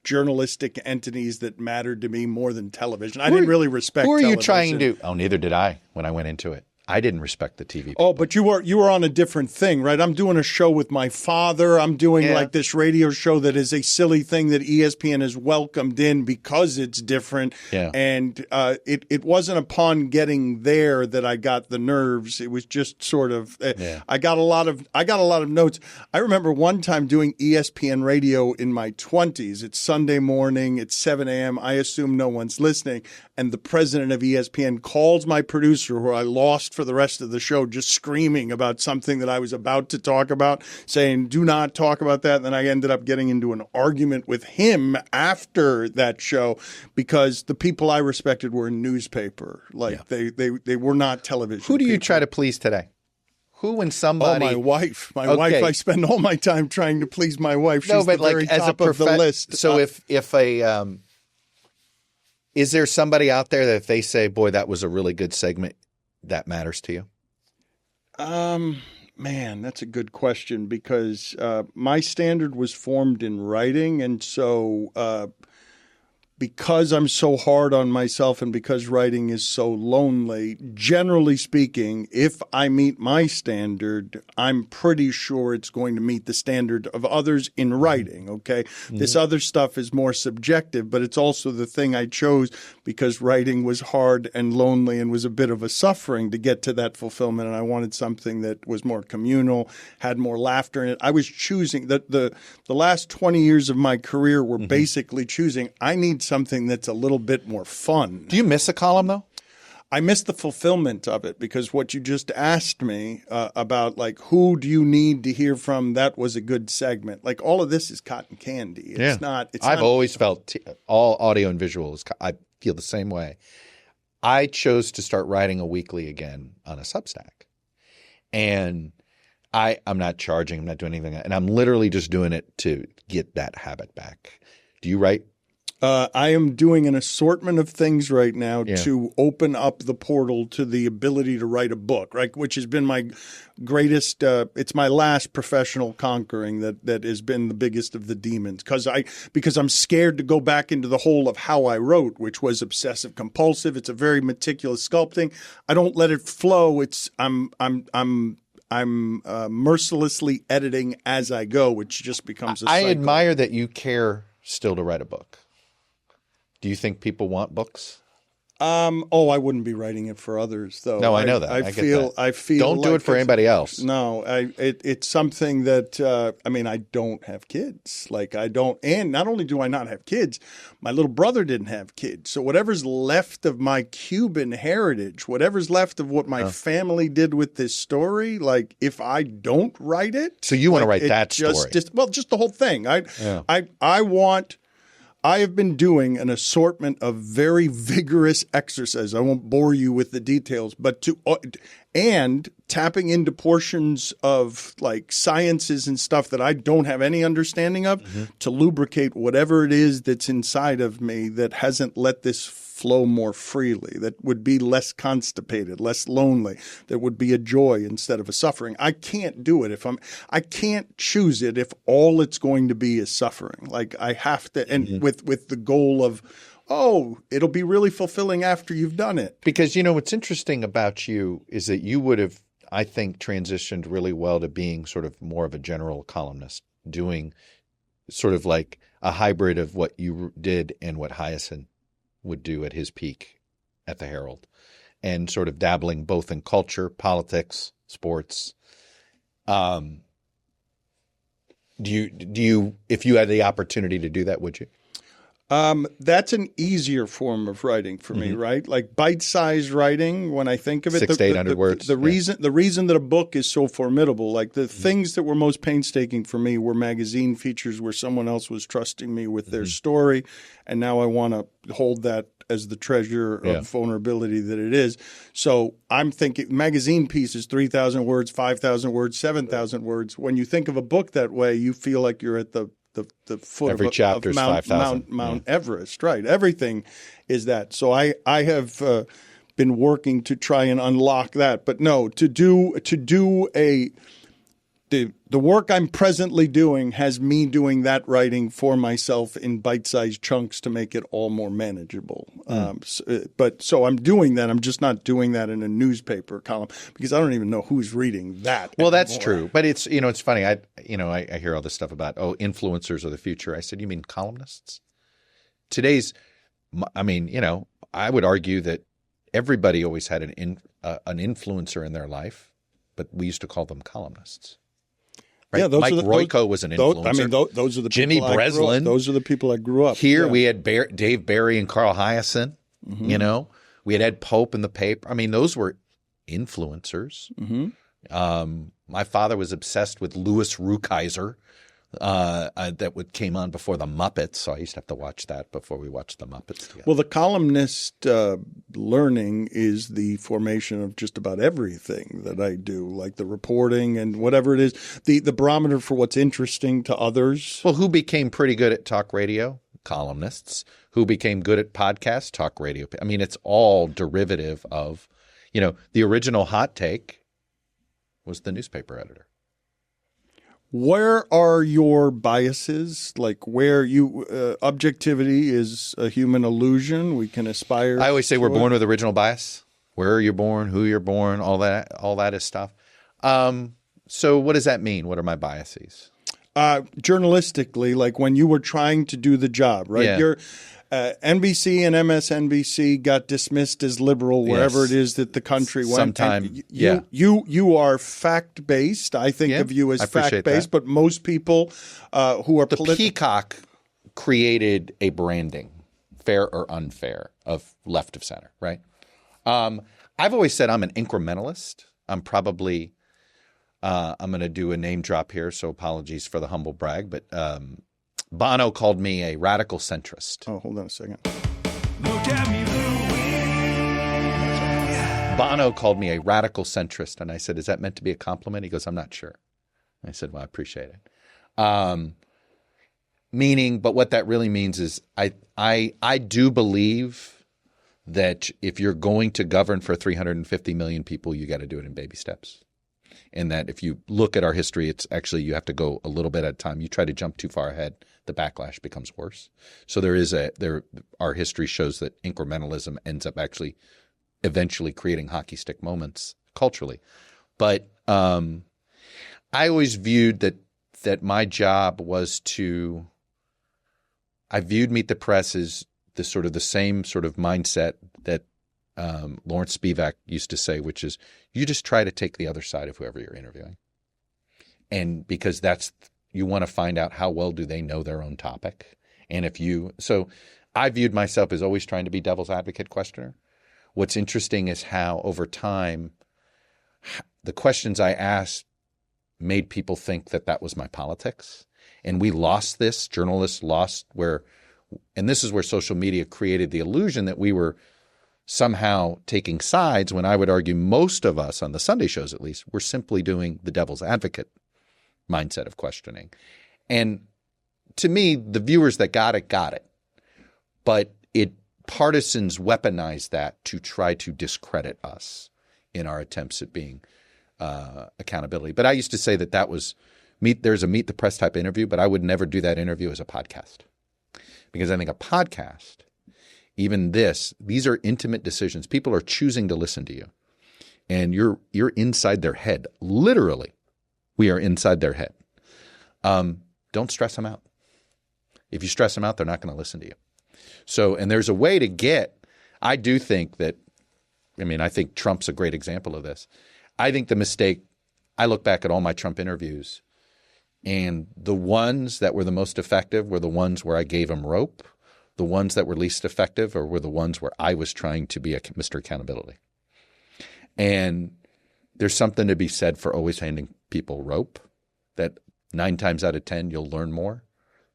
S1: journalistic entities that mattered to me more than television. I didn't really respect television.
S2: Who are you trying to – oh, neither did I when I went into it. I didn't respect the TV people.
S1: Oh, but you were on a different thing, right? I'm doing a show with my father. I'm doing like this radio show that is a silly thing that ESPN has welcomed in because it's different.
S2: Yeah.
S1: And it wasn't upon getting there that I got the nerves. It was just sort of I got a lot of notes. I remember one time doing ESPN radio in my 20s. It's Sunday morning. It's 7 a.m. I assume no one's listening. And the president of ESPN calls my producer, who I lost for the rest of the show, just screaming about something that I was about to talk about, saying, do not talk about that. And then I ended up getting into an argument with him after that show because the people I respected were in newspaper. They were not television.
S2: Who do you
S1: people.
S2: try to please today? Who when somebody?
S1: Oh, my wife. My wife. I spend all my time trying to please my wife. She's
S2: but
S1: the very top of the list.
S2: So is there somebody out there that if they say, boy, that was a really good segment, that matters to you?
S1: Man, that's a good question because my standard was formed in writing. And so because I'm so hard on myself and because writing is so lonely, generally speaking, if I meet my standard, I'm pretty sure it's going to meet the standard of others in writing, okay? Mm-hmm. This other stuff is more subjective, but it's also the thing I chose because writing was hard and lonely and was a bit of a suffering to get to that fulfillment, and I wanted something that was more communal, had more laughter in it. I was choosing – the last 20 years of my career were basically choosing I need something that's a little bit more fun.
S2: Do you miss a column, though?
S1: I miss the fulfillment of it because what you just asked me about, like, who do you need to hear from? That was a good segment. Like, all of this is cotton candy. It's not. I've
S2: always felt all audio and visuals. I feel the same way. I chose to start writing a weekly again on a Substack, and I'm not charging. I'm not doing anything, and I'm literally just doing it to get that habit back. Do you write?
S1: I am doing an assortment of things right now
S2: Yeah.
S1: to open up the portal to the ability to write a book, right? Which has been my greatest. It's my last professional conquering that has been the biggest of the demons because I'm scared to go back into the hole of how I wrote, which was obsessive compulsive. It's a very meticulous sculpting. I don't let it flow. I'm mercilessly editing as I go, which just becomes a cycle.
S2: I admire that you care still to write a book. Do you think people want books?
S1: I wouldn't be writing it for others, though.
S2: No, I know that. I get that.
S1: I feel.
S2: Don't do it for anybody else.
S1: No, it's something that I don't have kids. Like I don't, and not only do I not have kids, my little brother didn't have kids. So whatever's left of my Cuban heritage, whatever's left of what my family did with this story, like if I don't write it,
S2: so you want to write that story?
S1: Just the whole thing. I have been doing an assortment of very vigorous exercises. I won't bore you with the details, but and tapping into portions of like sciences and stuff that I don't have any understanding of to lubricate whatever it is that's inside of me that hasn't let this flow more freely, that would be less constipated, less lonely, that would be a joy instead of a suffering. I can't do it I can't choose it if all it's going to be is suffering. Like I have to, and with the goal of, it'll be really fulfilling after you've done it.
S2: Because, what's interesting about you is that you would have, I think, transitioned really well to being sort of more of a general columnist, doing sort of like a hybrid of what you did and what Hyacinth would do at his peak at the Herald, and sort of dabbling both in culture, politics, sports. Do you, if you had the opportunity to do that, would you?
S1: That's an easier form of writing for me, right? Like bite-sized writing. When I think of it,
S2: 600 to 800 words.
S1: The reason that a book is so formidable, like the things that were most painstaking for me were magazine features where someone else was trusting me with their story, and now I want to hold that as the treasure of vulnerability that it is. So I'm thinking magazine pieces, 3,000 words, 5,000 words, 7,000 words. When you think of a book that way, you feel like you're at the foot
S2: Every chapter
S1: of Mount Everest, right? Everything is that. So I have been working to try and unlock that, but no, to do the work I'm presently doing has me doing that writing for myself in bite-sized chunks to make it all more manageable. So I'm doing that. I'm just not doing that in a newspaper column because I don't even know who's reading that.
S2: Well, that's true. But it's, it's funny. I hear all this stuff about, influencers of the future. I said, you mean columnists? I would argue that everybody always had an influencer in their life, but we used to call them columnists. Right?
S1: Yeah,
S2: Mike Royko was an influencer.
S1: Those are the
S2: Jimmy Breslin.
S1: Those are the people I grew up.
S2: Here we had Dave Barry and Carl Hyacinth. We had Ed Pope in the paper. I mean, those were influencers. My father was obsessed with Louis Rukeyser. That came on before the Muppets, so I used to have to watch that before we watched the Muppets together.
S1: Well, the columnist learning is the formation of just about everything that I do, like the reporting and whatever it is, the barometer for what's interesting to others.
S2: Well, who became pretty good at talk radio? Columnists. Who became good at podcasts? Talk radio. I mean, it's all derivative of, the original hot take was the newspaper editor.
S1: Where are your biases? Like where objectivity is a human illusion. We can aspire.
S2: I always say we're born with original bias. Where you're born, who you're born, all that is stuff. So what does that mean? What are my biases?
S1: Journalistically, like when you were trying to do the job, right?
S2: Yeah.
S1: You're NBC and MSNBC got dismissed as liberal wherever it is that the country went.
S2: Sometime,
S1: you are fact-based. I think of you as fact-based, but most people who are
S2: the Peacock created a branding, fair or unfair, of left of center, right? I've always said I'm an incrementalist. I'm probably I'm going to do a name drop here, so apologies for the humble brag, but Bono called me a radical centrist.
S1: Oh, hold on a second.
S2: Bono called me a radical centrist, and I said, is that meant to be a compliment? He goes, I'm not sure. I said, well, I appreciate it. Meaning, but what that really means is I do believe that if you're going to govern for 350 million people, you got to do it in baby steps. And that if you look at our history, it's actually you have to go a little bit at a time. You try to jump too far ahead, the backlash becomes worse. So our history shows that incrementalism ends up actually eventually creating hockey stick moments culturally. But I always viewed that my job was I viewed Meet the Press as the same sort of mindset that Lawrence Spivak used to say, which is you just try to take the other side of whoever you're interviewing. And because you want to find out how well do they know their own topic. And so I viewed myself as always trying to be devil's advocate questioner. What's interesting is how over time the questions I asked made people think that was my politics. And we lost this, journalists lost and this is where social media created the illusion that we were somehow taking sides when I would argue most of us on the Sunday shows, at least, were simply doing the devil's advocate mindset of questioning. And to me, the viewers that got it. But partisans weaponized that to try to discredit us in our attempts at being accountability. But I used to say that was there's a Meet the Press type interview, but I would never do that interview as a podcast. Because I think a podcast, even these are intimate decisions. People are choosing to listen to you. And you're inside their head. Literally, we are inside their head. Don't stress them out. If you stress them out, they're not going to listen to you. So, and there's a way to I do think I think Trump's a great example of this. I think the mistake, I look back at all my Trump interviews, and the ones that were the most effective were the ones where I gave him rope. The ones that were least effective were the ones where I was trying to be a Mr. Accountability. And there's something to be said for always handing people rope, that 9 times out of 10 you'll learn more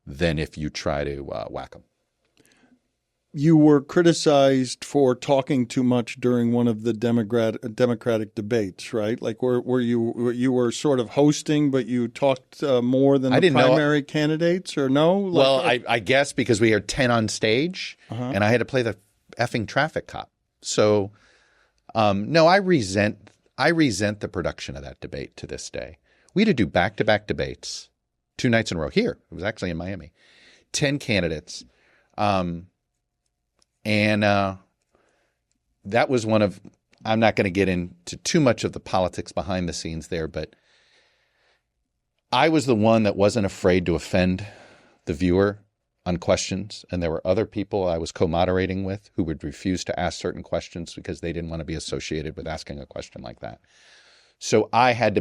S2: than if you try to whack them.
S1: You were criticized for talking too much during one of the Democratic debates, right? Like were you were sort of hosting, but you talked more than the primary candidates, or no?
S2: Well, I guess because we had 10 on stage, and I had to play the effing traffic cop. So, no, I resent the production of that debate to this day. We had to do back-to-back debates 2 nights in a row here. It was actually in Miami. 10 candidates. And that was I'm not going to get into too much of the politics behind the scenes there, but I was the one that wasn't afraid to offend the viewer on questions. And there were other people I was co-moderating with who would refuse to ask certain questions because they didn't want to be associated with asking a question like that. So I had to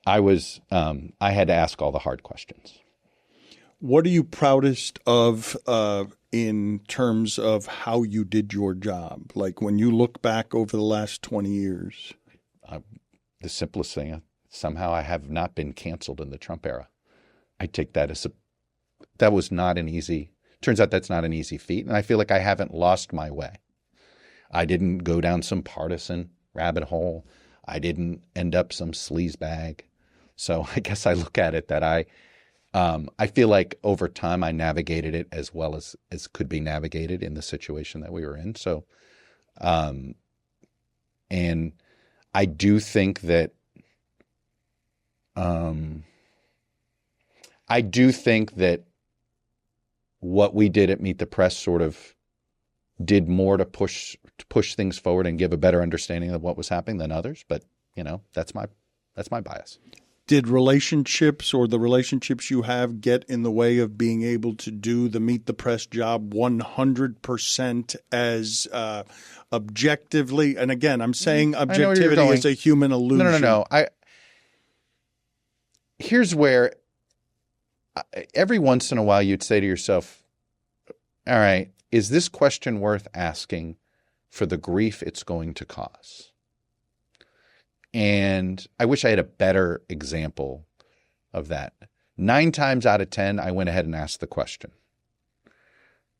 S2: I had to ask all the hard questions.
S1: What are you proudest of in terms of how you did your job? Like when you look back over the last 20 years?
S2: The simplest thing, somehow I have not been canceled in the Trump era. I take that that was not an easy, turns out that's not an easy feat. And I feel like I haven't lost my way. I didn't go down some partisan rabbit hole. I didn't end up some sleaze bag. So I guess I look at it that I feel like over time I navigated it as well as could be navigated in the situation that we were in. So, and I do think that, what we did at Meet the Press sort of did more to push things forward and give a better understanding of what was happening than others. But, that's my bias.
S1: Did relationships or the relationships you have get in the way of being able to do the Meet the Press job 100% as objectively? And again, I'm saying objectivity is a human illusion.
S2: No. Here's where every once in a while you'd say to yourself, all right, is this question worth asking for the grief it's going to cause? And I wish I had a better example of that. 9 times out of 10, I went ahead and asked the question.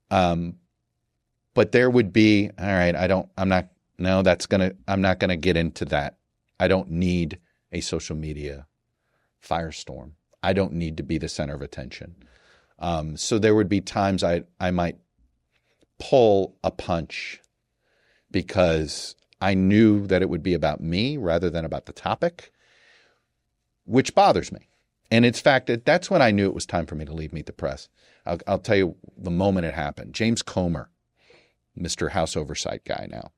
S2: But there would be, all right, I'm not going to get into that. I don't need a social media firestorm. I don't need to be the center of attention. So there would be times I might pull a punch because I knew that it would be about me rather than about the topic, which bothers me. And in fact, that's when I knew it was time for me to leave Meet the Press. I'll tell you the moment it happened. James Comer, Mr. House Oversight guy now.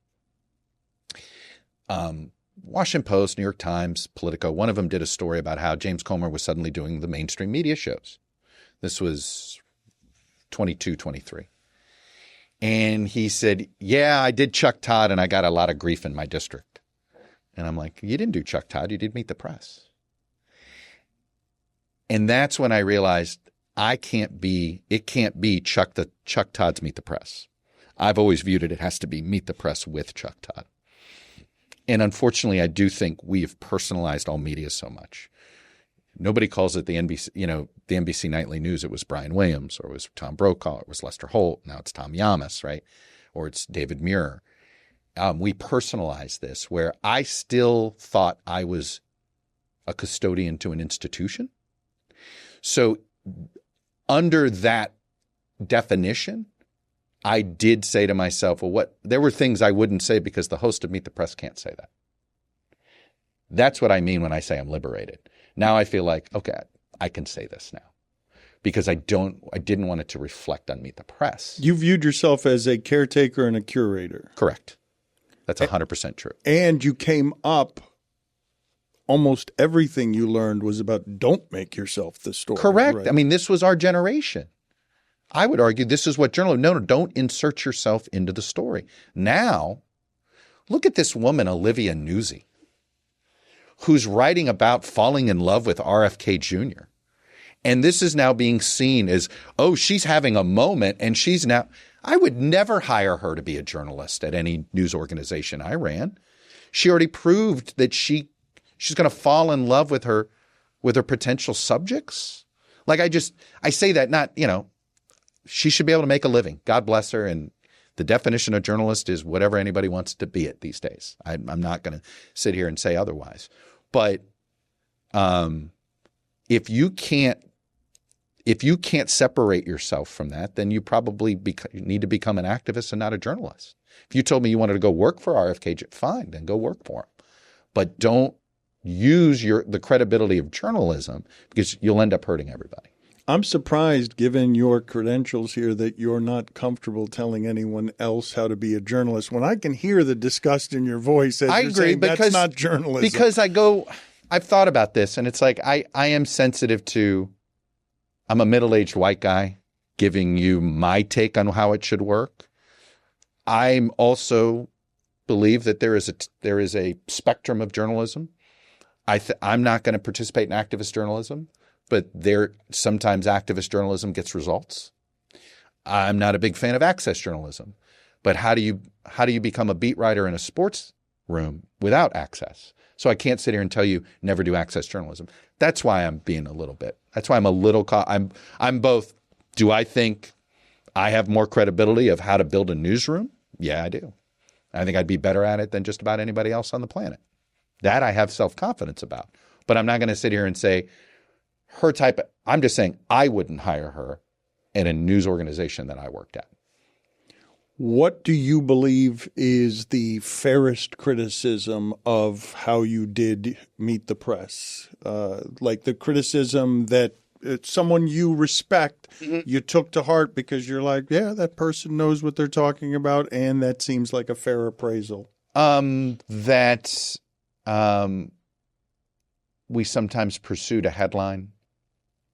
S2: Washington Post, New York Times, Politico, one of them did a story about how James Comer was suddenly doing the mainstream media shows. This was 22, 23. And he said, yeah, I did Chuck Todd and I got a lot of grief in my district. And I'm like, you didn't do Chuck Todd, you did Meet the Press. And that's when I realized it can't be Chuck Todd's Meet the Press. I've always viewed it has to be Meet the Press with Chuck Todd. And unfortunately, I do think we have personalized all media so much. Nobody calls it the NBC, the NBC Nightly News. It was Brian Williams, or it was Tom Brokaw, it was Lester Holt. Now it's Tom Yamas, right? Or it's David Muir. We personalized this where I still thought I was a custodian to an institution. So under that definition, I did say to myself, there were things I wouldn't say because the host of Meet the Press can't say that. That's what I mean when I say I'm liberated. Now I feel like, okay, I can say this now because I didn't want it to reflect on Meet the Press.
S1: You viewed yourself as a caretaker and a curator.
S2: Correct. That's 100% true.
S1: And you came up, almost everything you learned was about don't make yourself the story.
S2: Correct.
S1: Right?
S2: I mean, this was our generation. I would argue this is what journalism, no, don't insert yourself into the story. Now, look at this woman, Olivia Nuzzi, who's writing about falling in love with RFK Jr. And this is now being seen as, oh, she's having a moment and she's now – I would never hire her to be a journalist at any news organization I ran. She already proved that she's going to fall in love with her potential subjects. Like I say that not, she should be able to make a living. God bless her. And the definition of journalist is whatever anybody wants to be it these days. I'm not going to sit here and say otherwise. But if you can't separate yourself from that, then you probably need to become an activist and not a journalist. If you told me you wanted to go work for RFK, fine, then go work for him. But don't use the credibility of journalism because you'll end up hurting everybody.
S1: I'm surprised, given your credentials here, that you're not comfortable telling anyone else how to be a journalist. When I can hear the disgust in your voice as you're saying that's not journalism.
S2: Because I've thought about this, and it's like I am sensitive to – I'm a middle-aged white guy giving you my take on how it should work. I'm also believe that there is a spectrum of journalism. I'm not going to participate in activist journalism. But sometimes activist journalism gets results. I'm not a big fan of access journalism. But how do you become a beat writer in a sports room without access? So I can't sit here and tell you never do access journalism. That's why I'm being a little bit. That's why I'm a little. I'm both. Do I think I have more credibility of how to build a newsroom? Yeah, I do. I think I'd be better at it than just about anybody else on the planet. That I have self-confidence about. But I'm not going to sit here and say, I'm just saying I wouldn't hire her in a news organization that I worked at.
S1: What do you believe is the fairest criticism of how you did Meet the Press? Like the criticism that someone you respect, you took to heart because you're like, yeah, that person knows what they're talking about, and that seems like a fair appraisal.
S2: We sometimes pursued a headline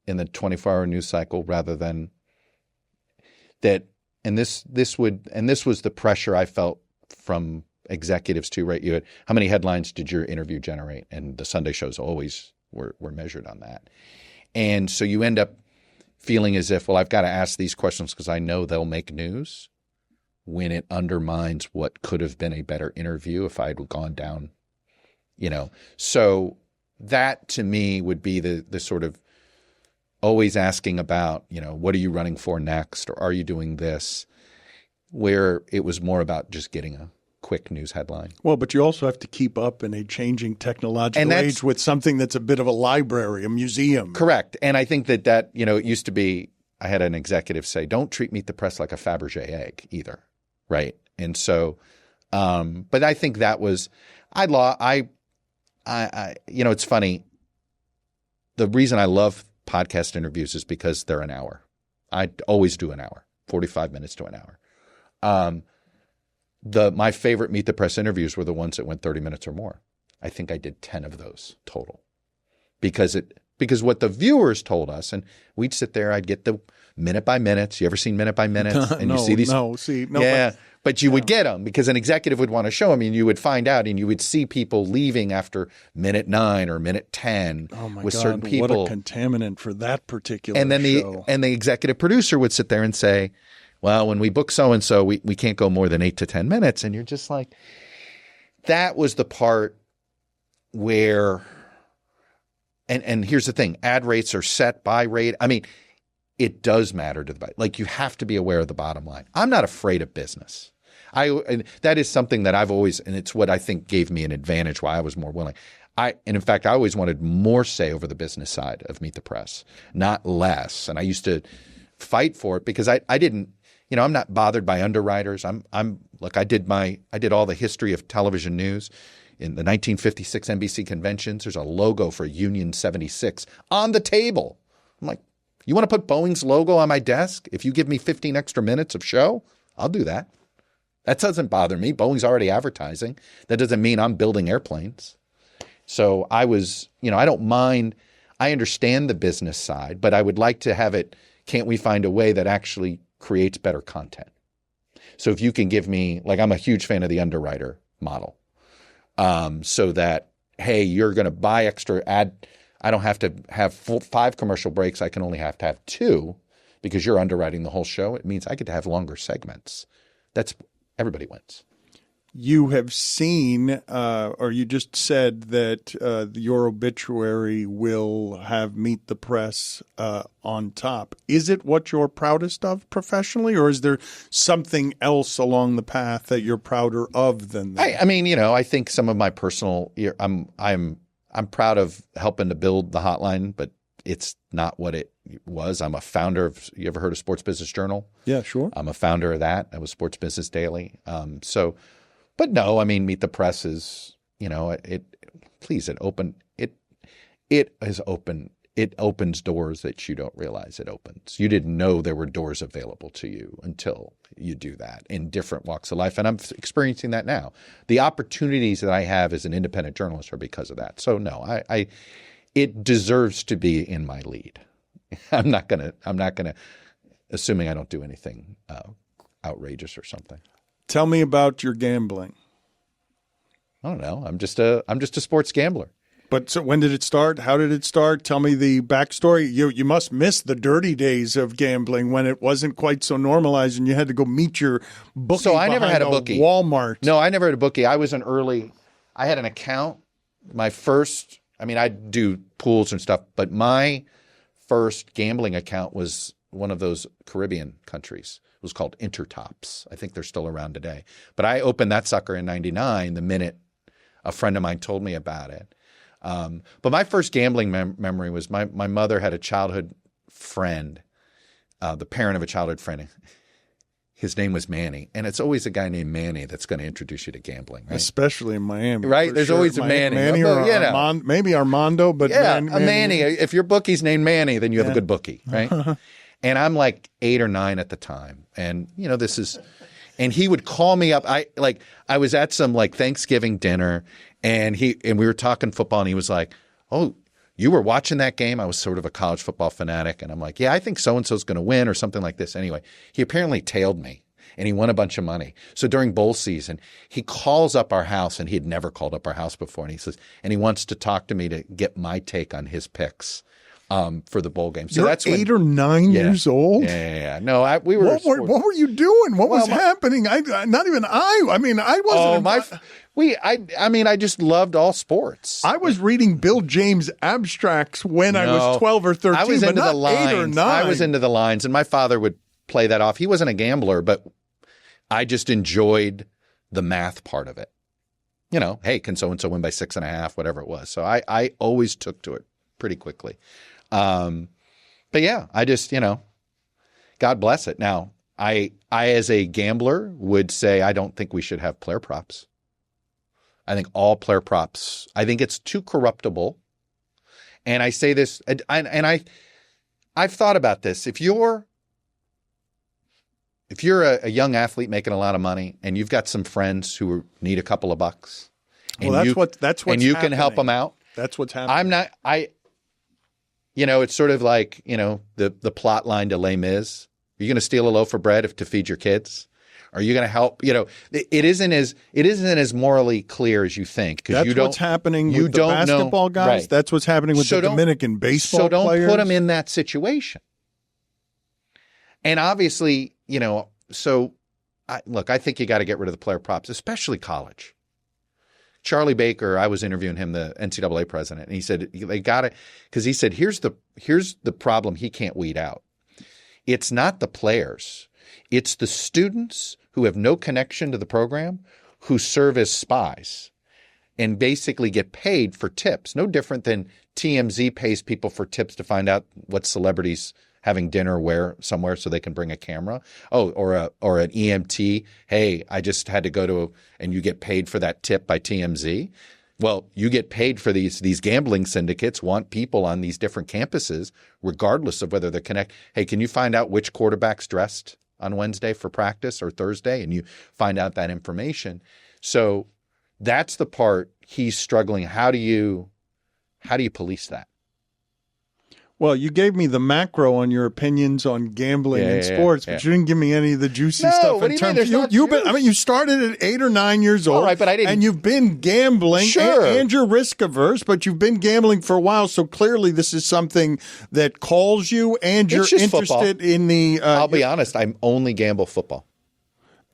S2: in the 24-hour news cycle rather than that. And this was the pressure I felt from executives too, right? How many headlines did your interview generate? And the Sunday shows always were measured on that. And so you end up feeling as if, well, I've got to ask these questions because I know they'll make news, when it undermines what could have been a better interview if I had gone down, So that to me would be the sort of always asking about, what are you running for next? Or are you doing this? Where it was more about just getting a quick news headline.
S1: Well, but you also have to keep up in a changing technological age with something that's a bit of a library, a museum.
S2: Correct. And I think that, it used to be, I had an executive say, don't treat Meet the Press like a Fabergé egg either. Right. And so, but I think that was, it's funny. The reason I love podcast interviews is because they're an hour. I always do an hour, 45 minutes to an hour. My favorite Meet the Press interviews were the ones that went 30 minutes or more. I think I did 10 of those total because what the viewers told us, and we'd sit there, I'd get the minute by minutes. You ever seen minute by minutes? And you see these? But you would get them because an executive would want to show them, and you would find out, and you would see people leaving after minute 9 or minute 10 with certain people.
S1: What a contaminant for that particular
S2: and then
S1: show.
S2: The executive producer would sit there and say, well, when we book so-and-so, we can't go more than 8 to 10 minutes. And you're just like, that was the part where, and here's the thing, ad rates are set by rate. I mean, it does matter to the bottom. Like, you have to be aware of the bottom line. I'm not afraid of business. And that is something that I've always, and it's what I think gave me an advantage why I was more willing. And in fact, I always wanted more say over the business side of Meet the Press, not less. And I used to fight for it because I didn't, I'm not bothered by underwriters. I did all the history of television news. In the 1956 NBC conventions, there's a logo for Union 76 on the table. I'm like, you want to put Boeing's logo on my desk? If you give me 15 extra minutes of show, I'll do that. That doesn't bother me. Boeing's already advertising. That doesn't mean I'm building airplanes. So I was, I don't mind. I understand the business side, but I would like to have it. Can't we find a way that actually creates better content? So if you can give me, like, I'm a huge fan of the underwriter model. So that, hey, you're going to buy extra ad. I don't have to have 5 commercial breaks. I can only have to have 2 because you're underwriting the whole show. It means I get to have longer segments. Everybody wins.
S1: You have seen, or you just said that your obituary will have Meet the Press on top. Is it what you're proudest of professionally, or is there something else along the path that you're prouder of than that?
S2: I think some of my personal, I'm proud of helping to build the hotline, but it's not what it was. I'm a founder of, you ever heard of Sports Business Journal?
S1: Yeah, sure.
S2: I'm a founder of that. That was Sports Business Daily. But no, Meet the Press is, it opens doors that you don't realize it opens. You didn't know there were doors available to you until you do that in different walks of life. And I'm experiencing that now. The opportunities that I have as an independent journalist are because of that. So no, it deserves to be in my lead. I'm not gonna, assuming I don't do anything outrageous or something.
S1: Tell me about your gambling.
S2: I don't know. I'm just a sports gambler.
S1: But so when did it start? How did it start? Tell me the backstory. You must miss the dirty days of gambling when it wasn't quite so normalized and you had to go meet your bookie.
S2: So I never had a bookie.
S1: Walmart.
S2: No, I never had a bookie. I had an account. My first, I do pools and stuff, but my first gambling account was one of those Caribbean countries. It was called Intertops. I think they're still around today. But I opened that sucker in 99 the minute a friend of mine told me about it. But my first gambling memory was my mother had a childhood friend, the parent of a childhood friend. His name was Manny. And it's always a guy named Manny that's going to introduce you to gambling, right?
S1: Especially in Miami.
S2: Right? There's always a Manny.
S1: Maybe Armando, but
S2: yeah, Manny. If your bookie's named Manny, then you have a good bookie, right? And I'm like 8 or 9 at the time. And, and he would call me up. I was at some Thanksgiving dinner and we were talking football and he was like, "Oh, you were watching that game?" I was sort of a college football fanatic. And I'm like, "Yeah, I think so-and-so's going to win," or something like this. Anyway, he apparently tailed me and he won a bunch of money. So during bowl season, he calls up our house and he had never called up our house before. And he says, and he wants to talk to me to get my take on his picks. For the bowl game. So
S1: You're
S2: that's when,
S1: 8 or 9 years old?
S2: Yeah. No, we were.
S1: What were you doing? What was happening? I wasn't.
S2: I just loved all sports.
S1: I was reading Bill James abstracts when I was 12 or 13.
S2: I was into the lines.
S1: 8 or 9.
S2: I was into the lines, and my father would play that off. He wasn't a gambler, but I just enjoyed the math part of it. Hey, can so-and-so win by 6.5, whatever it was. So I always took to it pretty quickly. But yeah, I just, God bless it. Now, I as a gambler would say I don't think we should have player props. I think all player props, I think it's too corruptible. And I say this, and I've thought about this. If you're a young athlete making a lot of money and you've got some friends who need a couple of bucks, and
S1: that's what's
S2: and you can help them out.
S1: That's what's happening.
S2: It's sort of like, the plot line to Les Mis. Are you going to steal a loaf of bread to feed your kids? Are you going to help? It isn't as morally clear as you think.
S1: That's what's happening with the basketball guys. Right. That's what's happening with the Dominican baseball players.
S2: So don't put them in that situation. And obviously, I think you got to get rid of the player props, especially college. Charlie Baker, I was interviewing him, the NCAA president, and he said they got it because he said here's the problem he can't weed out. It's not the players. It's the students who have no connection to the program who serve as spies and basically get paid for tips. No different than TMZ pays people for tips to find out what celebrities having dinner where somewhere so they can bring a camera. Oh, or an EMT. Hey, I just had to go to and you get paid for that tip by TMZ. Well, you get paid for these gambling syndicates want people on these different campuses, regardless of whether they're connected. Hey, can you find out which quarterback's dressed on Wednesday for practice or Thursday? And you find out that information. So that's the part he's struggling. How do you police that?
S1: Well, you gave me the macro on your opinions on gambling and sports, but you didn't give me any of the juicy stuff.
S2: What do you mean?
S1: You started at 8 or 9 years old,
S2: right, but I didn't.
S1: And you've been gambling, and you're risk averse, but you've been gambling for a while. So clearly, this is something that calls you, and you're interested
S2: football.
S1: In the.
S2: I'll be honest, I only gamble football.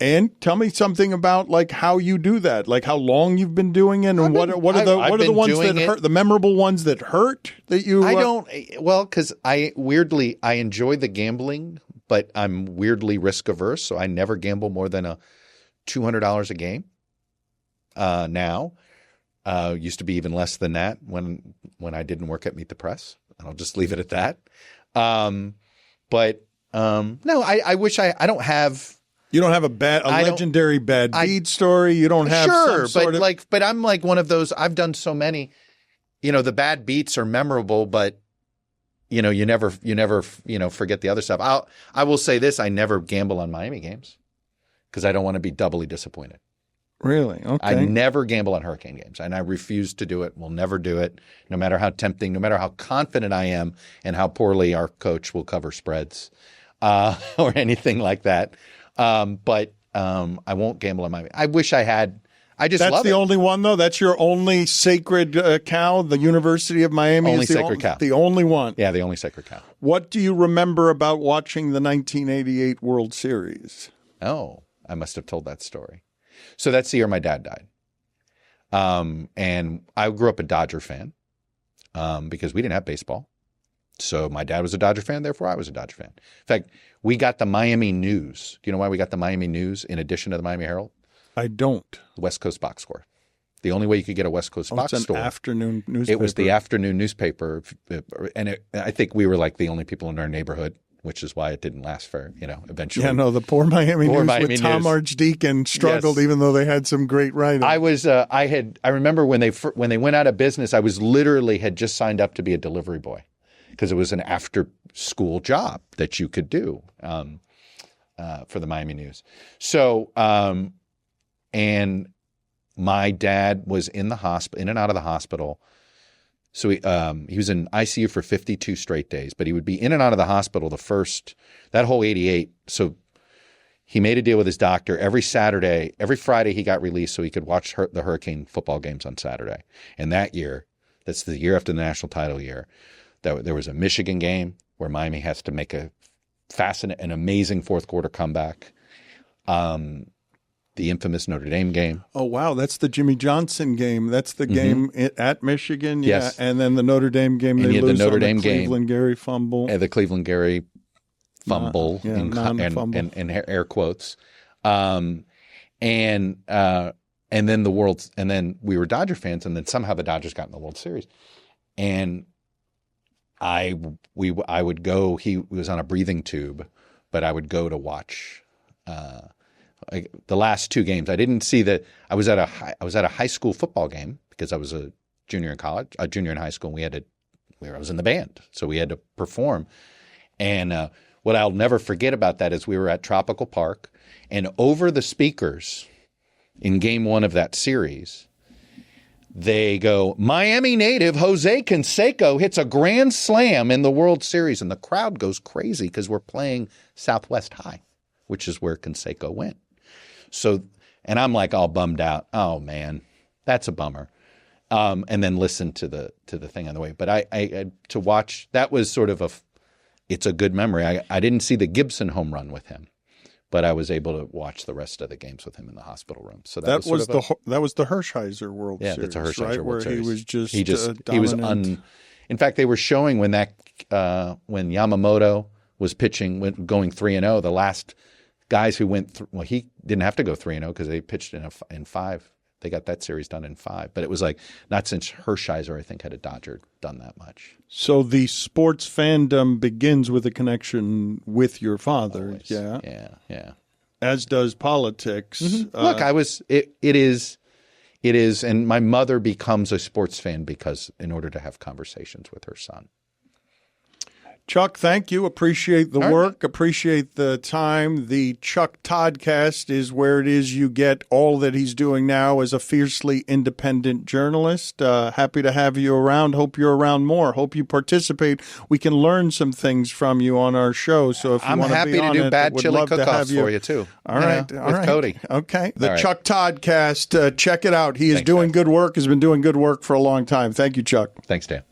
S1: And tell me something about like how you do that, like how long you've been doing it, and what are the ones that hurt, the memorable ones that hurt that you.
S2: I don't because I enjoy the gambling, but I'm weirdly risk averse, so I never gamble more than $200 a game. Now, used to be even less than that when I didn't work at Meet the Press, and I'll just leave it at that. But no, I wish I don't have.
S1: You don't have a legendary bad deed story. You don't have
S2: but I'm like one of those. I've done so many. The bad beats are memorable, but you never forget the other stuff. I will say this: I never gamble on Miami games because I don't want to be doubly disappointed.
S1: Really? Okay.
S2: I never gamble on Hurricane games, and I refuse to do it. We'll never do it, no matter how tempting, no matter how confident I am, and how poorly our coach will cover spreads or anything like that. But I won't gamble on Miami. I wish I had. That's
S1: the only one, though. That's your only sacred cow. The University of Miami
S2: only
S1: is
S2: sacred cow.
S1: The only one.
S2: Yeah, the only sacred cow.
S1: What do you remember about watching the 1988 World Series?
S2: Oh, I must have told that story. So that's the year my dad died. And I grew up a Dodger fan because we didn't have baseball. So my dad was a Dodger fan, therefore I was a Dodger fan. In fact, we got the Miami News. Do you know why we got the Miami News in addition to the Miami Herald?
S1: I don't.
S2: The West Coast Box Score. The only way you could get a West Coast Box
S1: Score. It's an afternoon newspaper.
S2: It was the afternoon newspaper. And I think we were like the only people in our neighborhood, which is why it didn't last for, eventually.
S1: Yeah, no, the poor Miami News with Tom Archdeacon struggled, even though they had some great writing.
S2: I remember when they went out of business, I had just signed up to be a delivery boy. Because it was an after-school job that you could do for the Miami News. So, and my dad was in the hospital, in and out of the hospital. So he was in ICU for 52 straight days, but he would be in and out of the hospital that whole 88. So he made a deal with his doctor. Every Friday he got released so he could watch the Hurricane football games on Saturday. And that year, that's the year after the national title year, there was a Michigan game where Miami has to make an amazing fourth quarter comeback. The infamous Notre Dame game.
S1: Oh, wow. That's the Jimmy Johnson game. That's the game at Michigan. Yeah.
S2: Yes.
S1: And then the Notre Dame game, they lose
S2: the Notre
S1: on
S2: Dame
S1: the Cleveland Gary fumble.
S2: The Cleveland Gary fumble
S1: non-fumble.
S2: and air quotes. And And then we were Dodger fans, and then somehow the Dodgers got in the World Series, and I would go. He was on a breathing tube, but I would go to watch the last two games. I didn't see that. I was at a high school football game because I was a junior in college, a junior in high school, and I was in the band, so we had to perform. And what I'll never forget about that is we were at Tropical Park, and over the speakers in game one of that series, they go, Miami native Jose Canseco hits a grand slam in the World Series. And the crowd goes crazy because we're playing Southwest High, which is where Canseco went. So, and I'm like all bummed out. Oh, man, that's a bummer. And then listen to the thing on the way. But I to watch, that was sort of it's a good memory. I didn't see the Gibson home run with him, but I was able to watch the rest of the games with him in the hospital room. So that was
S1: the Hershiser World Series,
S2: that's a Hershiser
S1: right?
S2: World
S1: Where
S2: Series.
S1: He was
S2: in fact, they were showing when Yamamoto was pitching, going 3-0. The last guys who went through, he didn't have to go 3-0 because they pitched in 5. They got that series done in 5. But it was like not since Hershiser, I think, had a Dodger done that much.
S1: So the sports fandom begins with a connection with your father.
S2: Always. Yeah.
S1: As does politics.
S2: Mm-hmm. Look, it is, and my mother becomes a sports fan in order to have conversations with her son.
S1: Chuck, thank you. Appreciate the work. Appreciate the time. The Chuck Toddcast is where it is you get all that he's doing now as a fiercely independent journalist. Happy to have you around. Hope you're around more. Hope you participate. We can learn some things from you on our show. So if you want to be on it,
S2: I'm happy to do bad chili
S1: cook-offs
S2: for you too.
S1: All right.
S2: With Cody.
S1: Okay. The Chuck Toddcast. Check it out. He is doing good work. Has been doing good work for a long time. Thank you, Chuck.
S2: Thanks, Dan.